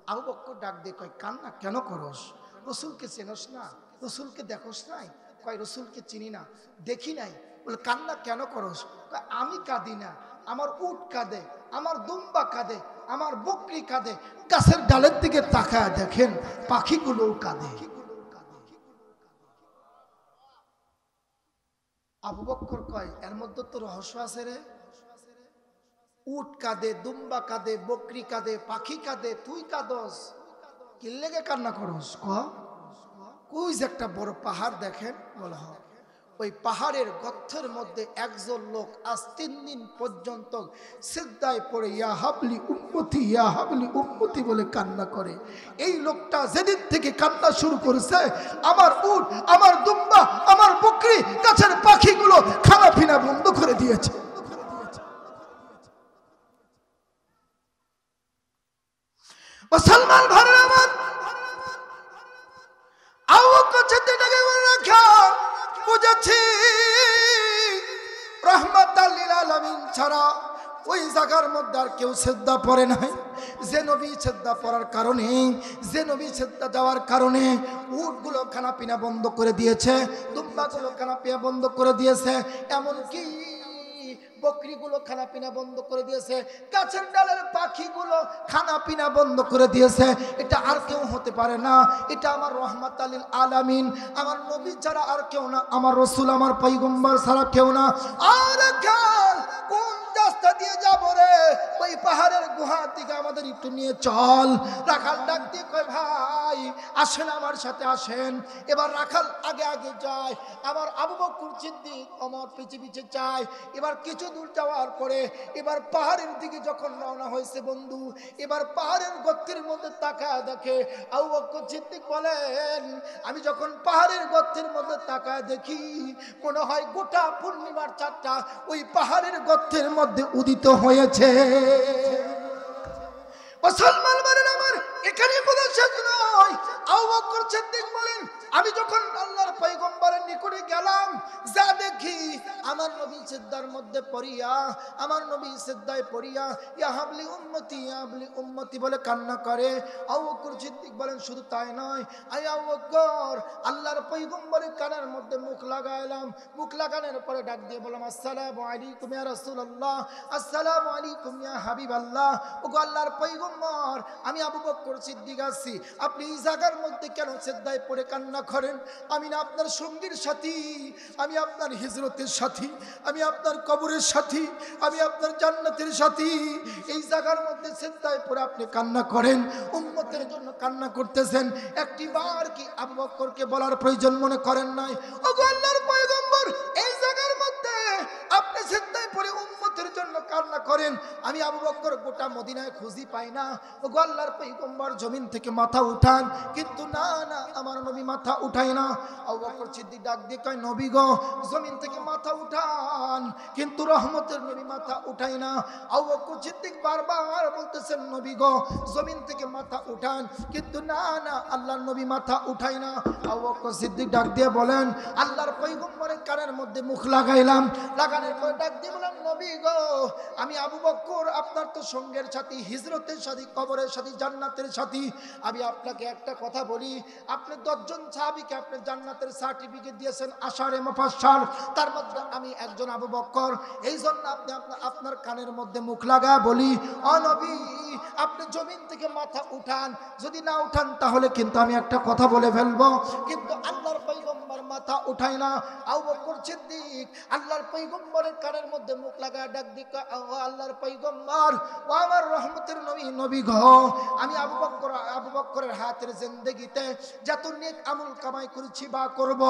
Speaker 1: আবু বক্কর ডাক দিয়ে কয়, কান্না কেন করস? রসুলকে চেনস না? রসুলকে দেখোস নাই? কয় রসুলকে চিনি না, দেখি নাই। বলে কান্না কেন করস? কয় আমি কাঁদি না, আমার উট কাঁদে, আমার দুম্বা কাঁদে, আমার বকরি কাঁদে। গাছের ডালের দিকে তাকায় দেখেন পাখিগুলোও কাঁদে। আবু বক্কর কয়, এর মধ্যে তো রহস্য আছে রে। উট কাঁদে, দুম্বা কাঁদে, বকরি কাঁদে, পাখি কাঁদে, তুই কাঁদস কি লেগে? কান্না করস ক? কই যে একটা বড় পাহাড় দেখেন। বলে হ। ওই পাহাড়ের গর্তের মধ্যে একজন লোক আজ 3 দিন পর্যন্ত সিজদায় পড়ে ইয়া হাবলি উম্মতি, ইয়া হাবলি উম্মতি বলে কান্না করে। এই লোকটা যেদিন থেকে কান্না শুরু করেছে, আমার উট, আমার দুম্বা, আমার বকরি, গাছের পাখিগুলো খানা পিনা বন্ধ করে দিয়েছে। মুসলমান ভাইরা আমার, আবু বকর সিদ্দিককে বলে রাখা, বুঝেছি রাহমাতাল লিল আলামিন ছাড়া ওই জায়গার মধ্যে আর কেউ সিজদা পড়ে নাই। যে নবী সিজদা পড়ার কারণে, যে নবী সিজদা যাওয়ার কারণে উটগুলো খানা পিনা বন্ধ করে দিয়েছে, দুম্বাগুলো খানা পিনা বন্ধ করে দিয়েছে, এমনকি বকরিগুলো খানা পিনা বন্ধ করে দিয়েছে, গাছের ডালের পাখিগুলো খানা পিনা বন্ধ করে দিয়েছে। এটা আর কেউ হতে পারে না, এটা আমার রাহমাতাল লিল আলামিন, আমার নবী ছাড়া আর কেউ না, আমার রাসূল, আমার পয়গম্বর ছাড়া কেউ না। আর কাল কোন রাস্তা দিয়ে যাব রে? ওই পাহাড়ের গুহা থেকে আমাদের একটু নিয়ে চল। রাখাল ডাক দিয়ে কয়, ভাই আসেন আমার সাথে আসেন। এবার রাখাল আগে আগে যায়, আমার আবু বকর সিদ্দিক ওমর পিছে পিছে যায়। এবার কিছু দূর যাওয়ার পরে এবার পাহাড়ের দিকে যখন রওনা হয়েছে বন্ধু, এবার পাহাড়ের গর্তের মধ্যে তাকায় দেখে আবু বকর সিদ্দিক বলেন, আমি যখন পাহাড়ের গর্তের মধ্যে তাকায় দেখি মনে হয় গোটা পূর্ণিমার চাঁদটা ওই পাহাড়ের গর্তের মধ্যে উদিত হয়েছে। মুসলমান ভাইরা আমার, এখানে বোঝা শেষ নয়। আবু বকর সিদ্দিক বলেন, আমি যখন আল্লাহর পয়গম্বরের নিকটে গেলাম, যা দেখি আমার নবী সিজদার মধ্যে পড়িয়া, আমার নবী সিজদায় পড়িয়া ইয়া হাবলি উম্মতি, ইয়া হাবলি উম্মতি বলে কান্না করে। আবু বকর সিদ্দিক বলেন, শুধু তাই নয়, আই আবু বকর আল্লাহর পয়গম্বরের কানের মধ্যে মুখ লাগাইলাম। মুখ লাগানোর পরে ডাক দিয়ে বললাম, আসসালামু আলাইকুম ইয়া রাসূলুল্লাহ, আসসালামু আলাইকুম ইয়া হাবিবাল্লাহ। ওগো আল্লাহর পয়গম্বর, আমি আবু বকর সিদ্দিক আছি, আপনি এই জায়গার মধ্যে কেন সিজদায় পড়ে কান্না করেন? আমি না আপনার সঙ্গীর সাথী, আমি আপনার হিজরতের সাথী, আমি আপনার কবরের সাথী, আমি আপনার জান্নাতের সাথী। এই জায়গার মধ্যে সিজদায় পড়ে আপনি কান্না করেন, উম্মতের জন্য কান্না করতেছেন। একটি বার কি আবু বকরকে বলার প্রয়োজন মনে করেন নাই? ওগো আল্লাহর পয়গম্বর, এই জায়গার মধ্যে আপনি সিজদায় পড়ে উম্মতের জন্য কান্না করেন, আমি আবু বকর গোটা মদিনায় খুঁজি পাই না। ওগো আল্লাহর পয়গম্বর জমিন থেকে মাথা উঠান, কিন্তু না না, আমার নবী মাথা উঠায় না। আবু বকর সিদ্দিক ডাক দিয়ে কয়, নবী গো জমিন থেকে মাথা উঠান, কিন্তু রহমতের নবী মাথা উঠায় না। আবু বকর সিদ্দিক বারবার বলতেছেন, নবী গো জমিন থেকে মাথা উঠান, কিন্তু না না, আল্লাহর নবী মাথা উঠায় না। আবু বকর সিদ্দিক ডাক দিয়ে বলেন, আল্লাহর পয়গম্বরের কানের মধ্যে মুখ লাগাইলাম, লাগানোর পর ডাক দিয়ে বলেন, নবী গো আমি আবু বকর আপনার তো সঙ্গের সাথী, হিজরতের সাথী, কবরের সাথী, জান্নাতের সাথী। আমি আপনাকে একটা কথা বলি, আপনি 10 জন সাহাবীকে আপনি জান্নাতের সার্টিফিকেট দিয়েছেন আশারে মুফাসসাল, তার মধ্যে আমি একজন আবু বকর। এই জন্য আপনি আপনার কানের মধ্যে মুখ লাগা বলি, ও নবী আপনি জমিন থেকে মাথা উঠান, যদি না উঠান তাহলে কিন্তু আমি একটা কথা বলে ফেলবো। কিন্তু আল্লাহর পয়গম্বর মাথা উঠায় না। আবু বকর সিদ্দিক আল্লাহর পয়গম্বরের কানের মধ্যে মুখ লাগা ডাক দিকা, ও আল্লাহর পয়গম্বর, ও আমার রহমতের নবী, নবী গো, আমি আবু বকরের হায়াতের জিন্দেগিতে যত নেক আমল কামাই করেছি বা করব,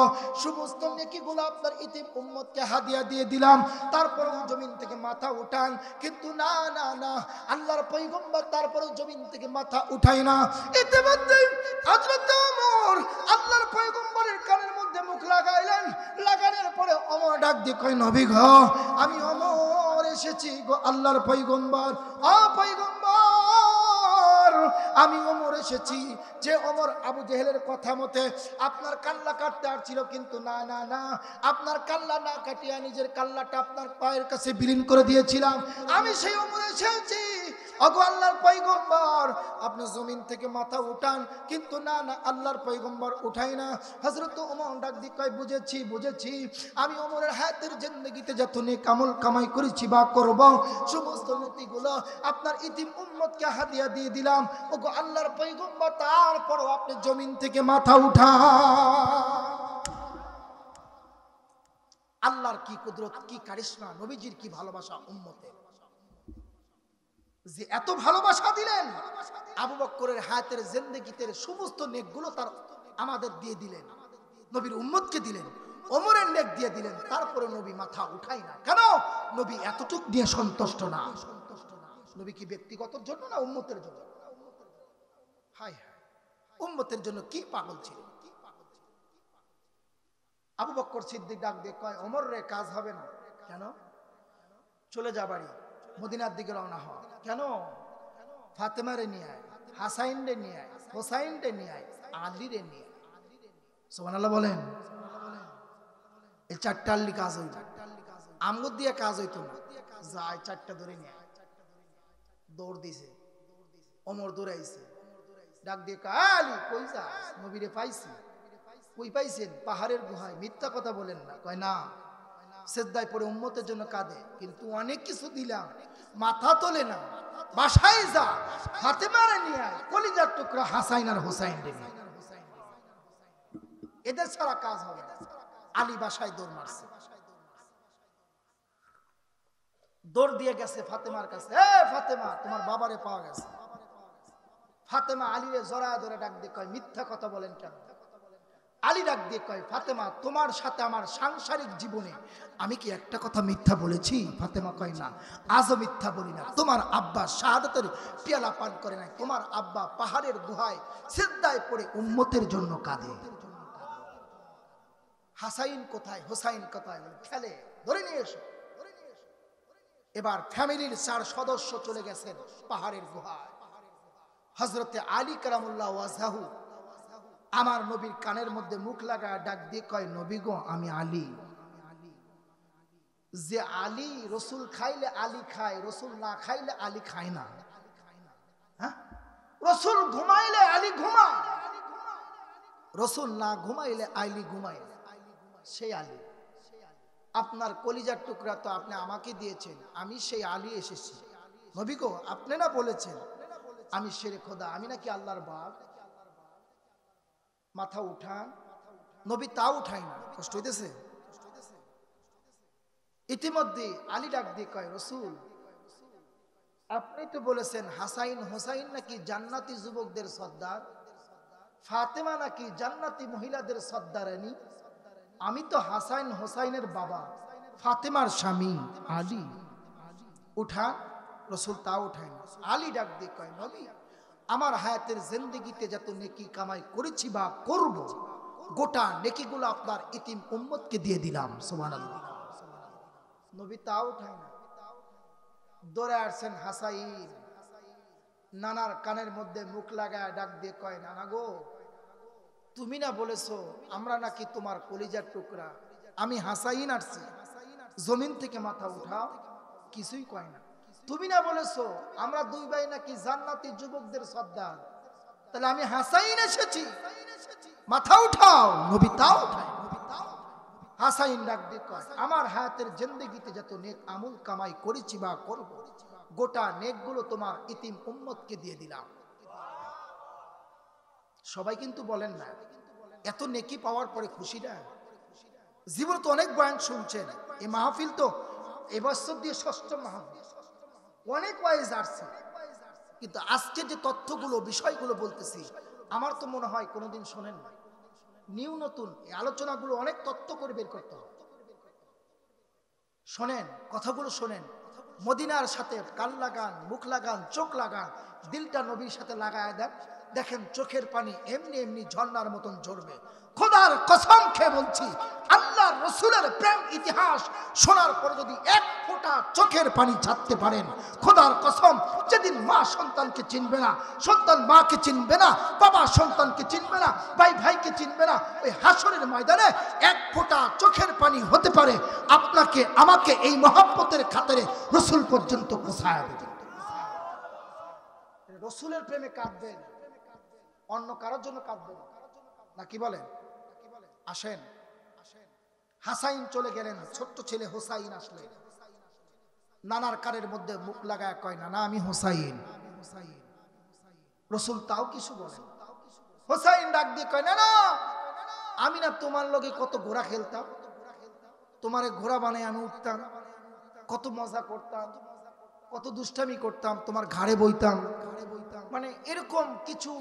Speaker 1: সমস্ত নেকিগুলো আপনার ইতিম উম্মতকে হাদিয়া দিয়ে দিলাম, তারপরেও জমিন থেকে মাথা উঠান। কিন্তু না না না, আল্লাহর পয়গম্বর তারপরেও জমিন থেকে মাথা উঠায় না। ইতিমধ্যে হযরত ওমর আল্লাহর পয়গম্বরের কানের মধ্যে মুখ লাগাইলেন। লাগানোর পরে ওমর ডাক দিয়ে কয়, নবী গো, আমি ওমর এসেছি গো আল্লাহর পয়গম্বর, ও পয়গম্বর আমি ওমর এসেছি। যে ওমর আবু জেহেলের কথা মতে আপনার কাল্লা কাটতে আসছিল, কিন্তু না না না, আপনার কাল্লা না কাটিয়া নিজের কাল্লাটা আপনার পায়ের কাছে বিলীন করে দিয়েছিলাম। আমি সেই ওমর এসেছি। ওগো আল্লাহর পয়গম্বর আপনি জমিন থেকে মাথা উঠান, কিন্তু না না, আল্লাহর পয়গম্বর উঠাই না। হযরত ওমর ডাক দিয়ে কয়, বুঝেছি বুঝেছি, আমি ওমরের হায়াতের জিন্দেগিতে যত নেক আমল কামাই করেছি বা করব, সমস্ত নেকিগুলো আপনার ইতিম উম্মতকে হাদিয়া দিয়ে দিলাম। ওগো আল্লাহর পয়গম্বর তারপরও আপনি জমিন থেকে মাথা উঠান। আল্লাহর কি কুদরত, কি কারিশমা, নবীজির কি ভালোবাসা উম্মতের, যে এত ভালোবাসা দিলেন। আবু বকরের হায়াতের জিন্দেগিতে সমস্ত নেকগুলো তার আমাদের দিয়ে দিলেন, নবীর উম্মতকে দিলেন, ওমরের নেক দিয়ে দিলেন, তারপরে নবী মাথা উঠাই না কেন? নবী এতটুক দিয়ে সন্তুষ্ট না। নবী কি ব্যক্তিগতর জন্য না উম্মতের জন্য? হায় হায়, উম্মতের জন্য কি পাগল ছিল। আবু বকর সিদ্দিক ডাক দিয়ে কয়, ওমর রে, কাজ হবে না। কেন? চলে যা বাড়ি, মদিনার দিকে রওনা হওয়া। কেন? ফাতেমারে নিয়ে আয়, হাসাইন রে নিয়ে আয়, হোসাইন রে নিয়ে আয়, আলী রে নিয়ে আয়। সুবহানাল্লাহ বলেন। এই 4টা আল্লি কাজ হইত, আমগুদ দিয়ে কাজ হইতো না। যায় 4টা ধরে নিয়ে আয়। দৌড় দিছে, ওমর দৌড়াইছে, ডাক দিয়ে কয়, আলী কই যাস? নবীরে পাইছি। কই পাইছেন? পাহাড়ের গুহায়। মিথ্যা কথা বলেন না। কয় না, সেজদায় পড়ে উম্মতের জন্য কাঁদে, কিন্তু অনেক কিছু দিলাম, মাথা তোলে না। বাসায় যা, ফাতেমারে নিয়ে আয়, কলিজার টুকরা হাসাইন আর হোসাইন রে নিয়ে আয়। এদের ছাড়া কাজ হবে না। আলী বাসায় দৌড় মারছে, দৌড় দিয়ে গেছে ফাতেমার কাছে। এ ফাতেমা, তোমার বাবারে পাওয়া গেছে। ফাতেমা আলীরে জড়া ধরে ডাক দিয়ে কয়, মিথ্যা কথা বলেন কেন? আলী ডাক দিয়ে কয়, ফাতেমা, তোমার সাথে আমার সাংসারিক জীবনে আমি কি একটা কথা মিথ্যা বলেছি? ফাতেমা কয়, না, আজও মিথ্যা বলি না। তোমার আব্বা শাহাদাতের পেয়ালা পান করে নাই, তোমার আব্বা পাহাড়ের গুহায় সিজদায় পড়ে উম্মতের জন্য কাঁদে। হাসাইন কোথায়, হোসাইন কোথায়? খেলে, ধরে নিয়ে এসো। এবার ফ্যামিলির 4 সদস্য চলে গেছেন পাহাড়ের গুহায়। হযরতে আলী কারামুল্লাহ ওয়াজহাহু আমার নবীর কানের মধ্যে মুখ লাগা ডাক দিয়ে কয়, নবী গো, আমি আলী। যে আলী, রসুল খাইলে আলী খায়, রসুল না খাইলে আলী খায় না। হ্যাঁ, রসুল ঘুমাইলে আলী ঘুমায়, রসুল না ঘুমাইলে আলী ঘুমায়। সেই আলী আপনার কলিজার টুকরা তো আপনি আমাকে দিয়েছেন, আমি সেই আলী এসেছি। নবী গো, আপনি না বলেছেন আমি শেরে খোদা, আমি নাকি আল্লাহর বাপ? মাথা উঠান। নবী তা উঠাই না। কষ্ট হইতেছে? ইতিমধ্যে আলী ডাক দিয়ে কয়, রসুল, আপনি তো বলেছেন হাসাইন হোসাইন নাকি জান্নাতি যুবকদের সর্দার, ফাতেমা নাকি জান্নাতি মহিলাদের সর্দারানী। আমি তো হাসাইন হোসাইনের বাবা, ফাতেমার স্বামী আলী। উঠান। রসুল তা উঠায় না। আলী ডাক দিয়ে কয়, নবী, আমার হায়াতের জিন্দেগিতে যত নেকি কামাই করেছি বা করব, গোটা নেকিগুলো আপনার ইতিম উম্মতকে দিয়ে দিলাম। সুবহানাল্লাহ। নবী তা উঠায় না। দৌড়ে আসছেন হাসাইন, নানার কানের মধ্যে মুখ লাগায় ডাক দিয়ে কয়, নানা গো, তুমি না বলেছো আমরা নাকি তোমার কলিজার টুকরা? আমি হাসাইন আসছি, জমিন থেকে মাথা উঠাও। কিছুই কয় না। তুমি না বলেছো আমরা দুই ভাই নাকি জান্নাতি যুবকদের সর্দার, তাহলে আমি হাসাইন এসেছি, মাথা উঠাও। নবী তাও উঠায়। হাসাইন ডাক দিয়ে কয়, আমার হায়াতের জিন্দেগিতে যত নেক আমল কামাই করেছি বা করব, গোটা নেকগুলো তোমার ইতিম উম্মতকে দিয়ে দিলাম। সবাই কিন্তু বলেন না এত নেকি পাওয়ার পরে খুশি না। জীবনে তো অনেক বয়ান শুনছেন, এই মাহফিল তো এবছর দিয়ে ৬ষ্ঠ মাহফিল, অনেক ওয়াইজ আসছে, কিন্তু আজকে যে তথ্যগুলো বিষয়গুলো বলতেছি আমার তো মনে হয় কোনোদিন শোনেন না। নিউ নতুন এই আলোচনাগুলো অনেক তথ্য করে বের করতে হবে। শোনেন, কথাগুলো শোনেন, মদিনার সাথে কান লাগান, মুখ লাগান, চোখ লাগান, দিলটা নবীর সাথে লাগায় দেন, দেখেন চোখের পানি এমনি এমনি ঝর্ণার মতন ঝরবে। খোদার কসম খেয়ে বলছি, আল্লাহর রাসূলের প্রেম ইতিহাস শোনার পর যদি এক ফোঁটা চোখের পানি ছাড়তে পারেন, খোদার কসম, যেদিন মা সন্তানকে চিনবে না, সন্তান মাকে চিনবে না, বাবা সন্তানকে চিনবে না, ভাই ভাইকে চিনবে না, ওই হাসরের ময়দানে এক ফোঁটা চোখের পানি হতে পারে আপনাকে আমাকে এই মহব্বতের খাতিরে রাসূল পর্যন্ত পৌঁছায় দেবে। রাসূলের প্রেমে কাঁদবেন, অন্য কারোর জন্য কাঁদবেন না, কি বলেন? আসেন, হাসাইন চলে গেলেন, ছোট্ট ছেলে হোসাইন আসলেন। নানার কানের মধ্যে মুখ লাগায় কয়, নানা আমি হোসাইন। রাসূল তাও কিছু বলেন। হোসাইন ডাক দিয়ে কয়, না না, আমি না তোমার লগে কত ঘোড়া খেলতাম, তোমারে ঘোড়া বানায় আমি উঠতাম, কত মজা করতাম, কত দুষ্টামি করতাম, তোমার ঘাড়ে বইতাম, মানে এরকম কিছু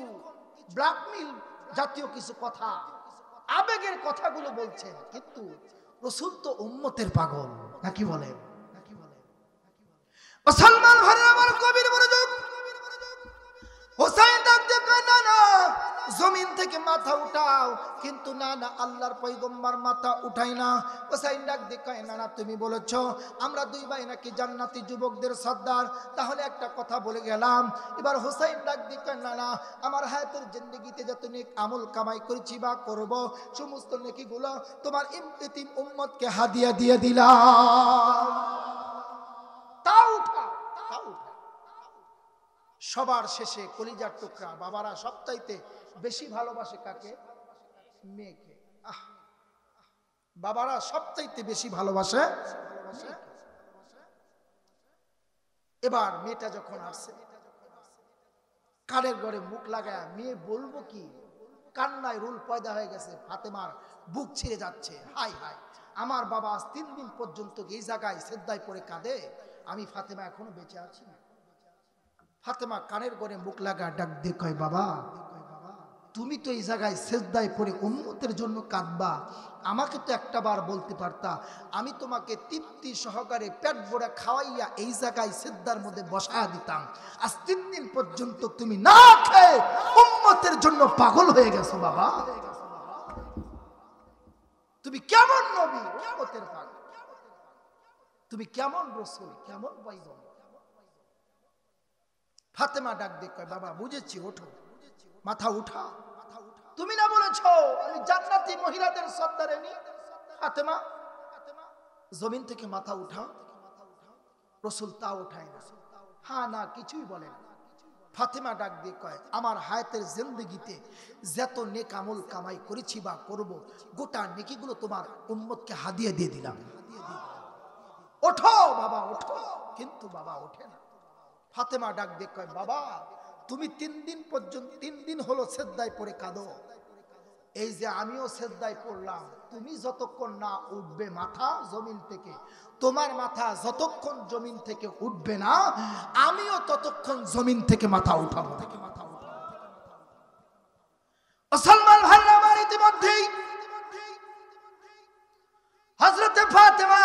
Speaker 1: ব্ল্যাকমেইল জাতীয় কিছু কথা, আবেগের কথাগুলো বলছেন। কিন্তু রাসূল তো উম্মতের পাগল, নাকি বলেন? মুসলমান ভাইরা আমার, কবির মনোযোগ। হোসাইন ডাক দিয়ে কয়, না না, জমিন থেকে মাথা উঠাও। কিন্তু না না, আল্লাহর পয়গম্বর মাথা উঠাই না। হোসাইন ডাক দিয়ে কয়, না না, তুমি বলেছো আমরা দুই ভাই নাকি জান্নাতি যুবকদের সর্দার, তাহলে একটা কথা বলে গেলাম। এবার হোসাইন ডাক দিয়ে কয়, না না, আমার হায়াতের জিন্দেগিতে যত নেক আমল কামাই করেছি বা করব, সমস্ত নেকিগুলো তোমার ইতিম উম্মতকে হাদিয়া দিয়ে দিলাম। তাও উঠাও, তাও উঠাও। সবার শেষে কলিজার টুকরা বাবারা সবচাইতে বেশি ভালোবাসে কাকে? মেয়েকে। বাবারা সবচাইতে বেশি ভালোবাসে। এবার মেয়েটা যখন আসছে, কানের ঘরে মুখ লাগায়, মেয়ে বলবো কি, কান্নায় রুল পয়দা হয়ে গেছে, ফাতেমার বুক ছিঁড়ে যাচ্ছে। হাই হাই, আমার বাবা আজ 3 দিন পর্যন্ত এই জায়গায় সেজদায় পড়ে কাঁদে, আমি ফাতেমা এখনো বেঁচে আছি। ফাতেমা কানের ঘরে মুখ লাগা ডাক দিয়ে কয়, বাবা তুমি তো এই জায়গায় সেজদায় পড়ে উম্মতের জন্য কাঁদবা, আমাকে তো একটা বার বলতে পারতা, আমি তোমাকে তৃপ্তি সহকারে পেট ভরে খাওয়াইয়া এই জায়গায় সেজদার মধ্যে বসায়া দিতাম। আজ 3 দিন পর্যন্ত তুমি না খেয়ে উম্মতের জন্য পাগল হয়ে গেছো। বাবা তুমি কেমন নবী, উম্মতের পাগল, তুমি কেমন রাসূল, কেমন পয়গম্বর। ফাতেমা ডাক দিয়ে কয়, বাবা বুঝেছি, ওঠো, মাথা উঠা। তুমি না বলেছো আমি জান্নাতি মহিলাদের সর্দারিনী? ফাতেমা জমিন থেকে মাথা উঠা। রাসূল তা উঠায় না, হ্যাঁ না কিছুই বলে না। ফাতেমা ডাক দিয়ে কয়, আমার হায়াতের জিন্দেগিতে যত নেক আমল কামাই করেছি বা করব, গোটা নেকিগুলো তোমার উম্মতকে হাদিয়া দিয়ে দিলাম। ওঠো বাবা ওঠো। কিন্তু বাবা ওঠে না। ফাতেমা ডাক দিয়ে কয়, বাবা তুমি 3 দিন পর্যন্ত, 3 দিন হলো সেজদায় পড়ে কাঁদো, এই যে আমিও সেজদায় পড়লাম, তুমি যতক্ষণ না উঠবে মাথা জমিন থেকে, তোমার মাথা যতক্ষণ জমিন থেকে উঠবে না, আমিও ততক্ষণ জমিন থেকে মাথা উঠাবো। মুসলমান ভাইরা আমার, ইতিমধ্যেই হযরতে ফাতেমা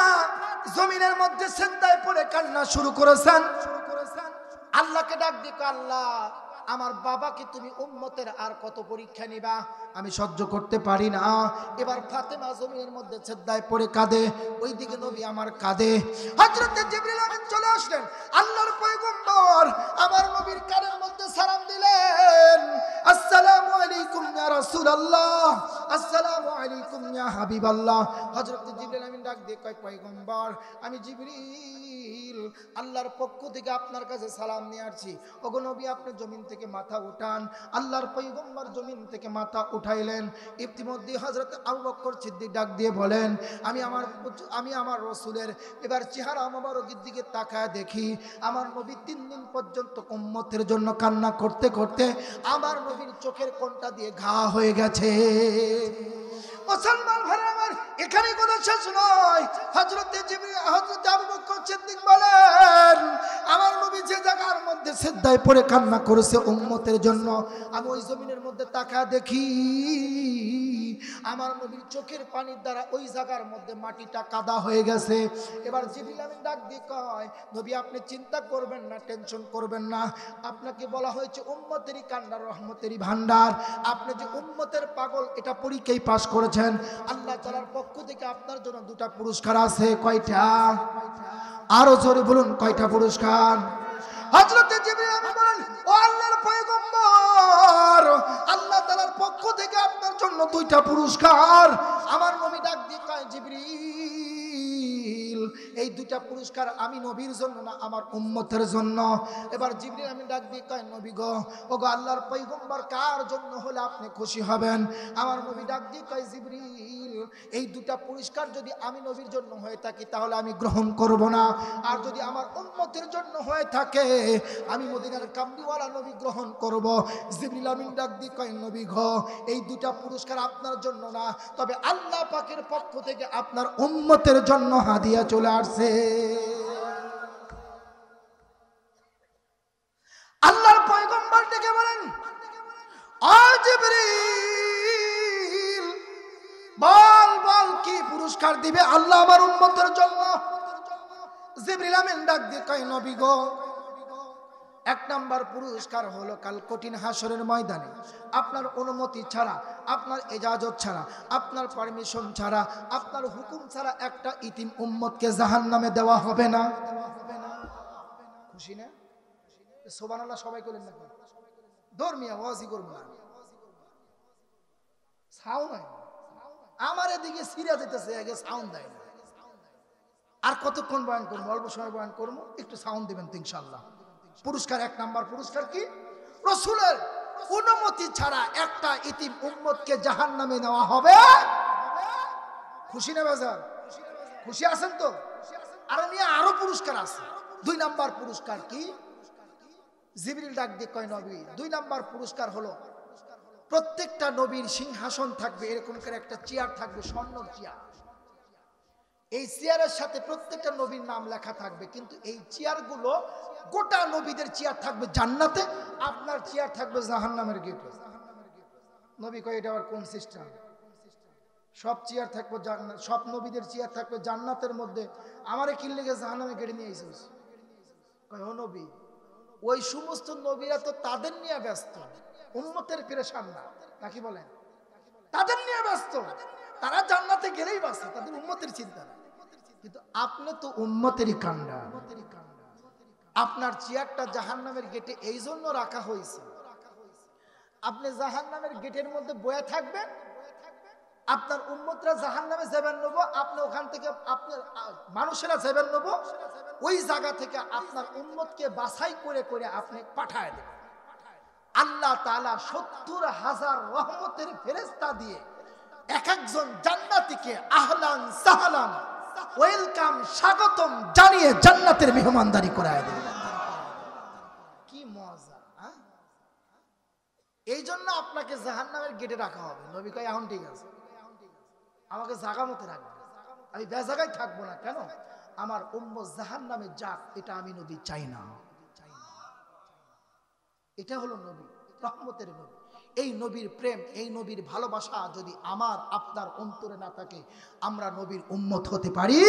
Speaker 1: জমিনের মধ্যে সেজদায় পড়ে কান্না শুরু করেছেন। আল্লাহকে ডাক দিয়ে, আল্লাহ আমার বাবাকে তুমি উম্মতের আর কত পরীক্ষা নিবা, আমি সহ্য করতে পারি না। এবার ফাতেমা জমিনের মধ্যে সেজদায় পড়ে কাঁদে, ওইদিকে নবী আমার কাঁদে। হযরতে জিবরিল আমিন চলে আসলেন, আল্লাহর পয়গম্বর আমার নবীর কানের মধ্যে সালাম দিলেন, আসসালামু আলাইকুম ইয়া রাসূলুল্লাহ, আসসালামু আলাইকুম ইয়া হাবিবাল্লাহ। হযরত জিবরিল আমিন ডাক দিয়ে কয় পয়গম্বর আমি জিবরিল আল্লাহর পক্ষ থেকে আপনার কাছে সালাম নিয়ে আসছি। ওগো নবী আপনি জমিন থেকে মাথা উঠান। আল্লাহর পয়গম্বর জমিন থেকে মাথা উঠাইলেন। ইতিমধ্যে হযরত আবু বকর সিদ্দিক ডাক দিয়ে বলেন আমি আমার রাসূলের এবার চেহারা মোবারকের দিকে তাকায় দেখি আমার নবী 3 দিন পর্যন্ত উম্মতের জন্য কান্না করতে করতে আমার নবীর চোখের কোণটা দিয়ে ঘা হয়ে গেছে। মুসলমান ভাইরা আমার, এখানে কথা শেষ নয়। হযরত আবু বকর সিদ্দিক বলেন আমার নবী যে জায়গার মধ্যে সিজদায় পড়ে কান্না করেছে উম্মতের জন্য, আমি ওই জমিনের মধ্যে তাকায় দেখি আমার নবীর চোখের পানির দ্বারা ওই জায়গার মধ্যে মাটিটা কাদা হয়ে গেছে। এবার জিবরিল আমিন ডাক দিয়ে কয় নবী আপনি চিন্তা করবেন না, টেনশন করবেন না। আপনাকে বলা হয়েছে উম্মতেরই কান্নার রহমতেরই ভান্ডার। আপনি যে উম্মতের পাগল এটা পরীক্ষায় পাশ করেছেন। আল্লাহ তাআলার পক্ষ থেকে আপনার জন্য 2টা পুরস্কার আছে। কয়টা? আরো জোরে বলুন, কয়টা পুরস্কার? হযরত জিবরিল আমিন বলেন ও আল্লাহর পয়গম্বর আল্লাহ তাআলার পক্ষ থেকে আপনার জন্য 2টা পুরস্কার। আমার নবী ডাক দিয়ে কয় জিবরিল এই 2টা পুরস্কার আমি নবীর জন্য না আমার উম্মতের জন্য। এবার জিবরিল আমিন ডাক দিয়ে কয় নবী গো ওগো আল্লাহর পয়গম্বর কার জন্য হলে আপনি খুশি হবেন? আমার নবী ডাক দিয়ে কয় জিবরিল এই 2টা পুরস্কার যদি আমি নবীর জন্য হয়ে থাকি তাহলে আমি গ্রহণ করব না, আর যদি আমার উম্মতের জন্য হয়ে থাকে আমি মদিনার কামলিওয়ালা নবী গ্রহণ করব। জিবরিল আমিন ডাক দিয়ে কয় নবী গো এই 2টা পুরস্কার আপনার জন্য না, তবে আল্লাহ পাকের পক্ষ থেকে আপনার উম্মতের জন্য হাদিয়া চলে আসছে। আল্লাহর পয়গম্বর ডেকে বলেন ও জিবরিল বল বল কি পুরস্কার দিবে আল্লাহ আমার উম্মতের জন্য? জিবরিল আমিন ডাক দিয়ে কয় নবী গো 1 নাম্বার পুরস্কার হলো কাল কঠিন হাসরের ময়দানে আপনার অনুমতি ছাড়া, আপনার ইজাজত ছাড়া, আপনার পারমিশন ছাড়া, আপনার হুকুম ছাড়া একটা ইতিম উম্মতকে জাহান্নামে দেওয়া হবে না। খুশি না? সুবহানাল্লাহ সবাই করেন না? ধর্মীয় ওয়াজি করব না, সাউন্ড নাই। আমার এদিকে সিরিয়াস হইতেছে, আগে সাউন্ড দেয় না। আর কতক্ষণ বয়ান করবো? অল্প সময় বয়ান করবো, একটু সাউন্ড দিবেন তো ইনশাআল্লাহ। পুরস্কার 1 নাম্বার পুরস্কার কি? রাসূলের অনুমতি ছাড়া একটা ইতিম উম্মতকে জাহান্নামে নেওয়া হবে। খুশি না বাজার? খুশি আছেন তো? আর নিয়ে আরো পুরস্কার আছে। 2 নাম্বার পুরস্কার কি? জিবরিল ডাক দিয়ে কয় নবী 2 নাম্বার পুরস্কার হলো প্রত্যেকটা নবীর সিংহাসন থাকবে, এরকম করে একটা চেয়ার থাকবে, স্বর্ণের চেয়ার। এই চেয়ারের সাথে প্রত্যেকটা নবীর নাম লেখা থাকবে, কিন্তু এই চেয়ারগুলো গোটা নবীদের চেয়ার থাকবে জান্নাতে, আপনার চেয়ার থাকবে জাহান্নামের গেটে। নবী কয় এটা আবার কোন সিস্টেম? সব চেয়ার থাকবে জান্নাত, সব নবীদের চেয়ার থাকবে জান্নাতের মধ্যে, আমারে কি লেগে জাহান্নামে গেটে নিয়ে আইছিস? কয় ও নবী ওই সমস্ত নবীরা তো তাদের নিয়ে ব্যস্ত, উম্মতের পেরেশান না, নাকি বলেন? তাদের নিয়ে ব্যস্ত, তারা জান্নাতে গেলেই বাঁচে, তাদের উম্মতের চিন্তা না। কিন্তু আপনি তো উম্মতেরই কান্ডা। আপনার চেয়ারটা জাহান্নামের গেটে এই জন্য রাখা হয়েছে, আপনি জাহান্নামের গেটের মধ্যে বয়ে থাকবেন, আপনার উম্মতরা জাহান্নামে যাবেন নেবো, আপনি ওখান থেকে আপনার মানুষেরা যাবেন নেবো, ওই জায়গা থেকে আপনার উম্মতকে বাছাই করে করে আপনি পাঠায় দেবেন। আল্লাহ তাআলা 70,000 রহমতের ফেরেশতা দিয়ে এক একজন জান্নাতীকে আহলান সাহলান ওয়েলকাম স্বাগতম জানিয়ে জান্নাতের মেহমানদারি করায় দেবেন। কি মজা! এই জন্য আপনাকে জাহান্নামের গেটে রাখা হবে। নবী কয় এখন ঠিক আছে, আমাকে জায়গা মতো রাখবে, আমি বেজায়গায় থাকবো না। কেন? আমার উম্মত জাহান্নামে যাক, এটা আমি নবী চাই না। এটা হলো নবী, রহমতের নবী। এই নবীর প্রেম, এই নবীর ভালোবাসা যদি আমার আপনার অন্তরে না থাকে, আমরা নবীর উম্মত হতে পারি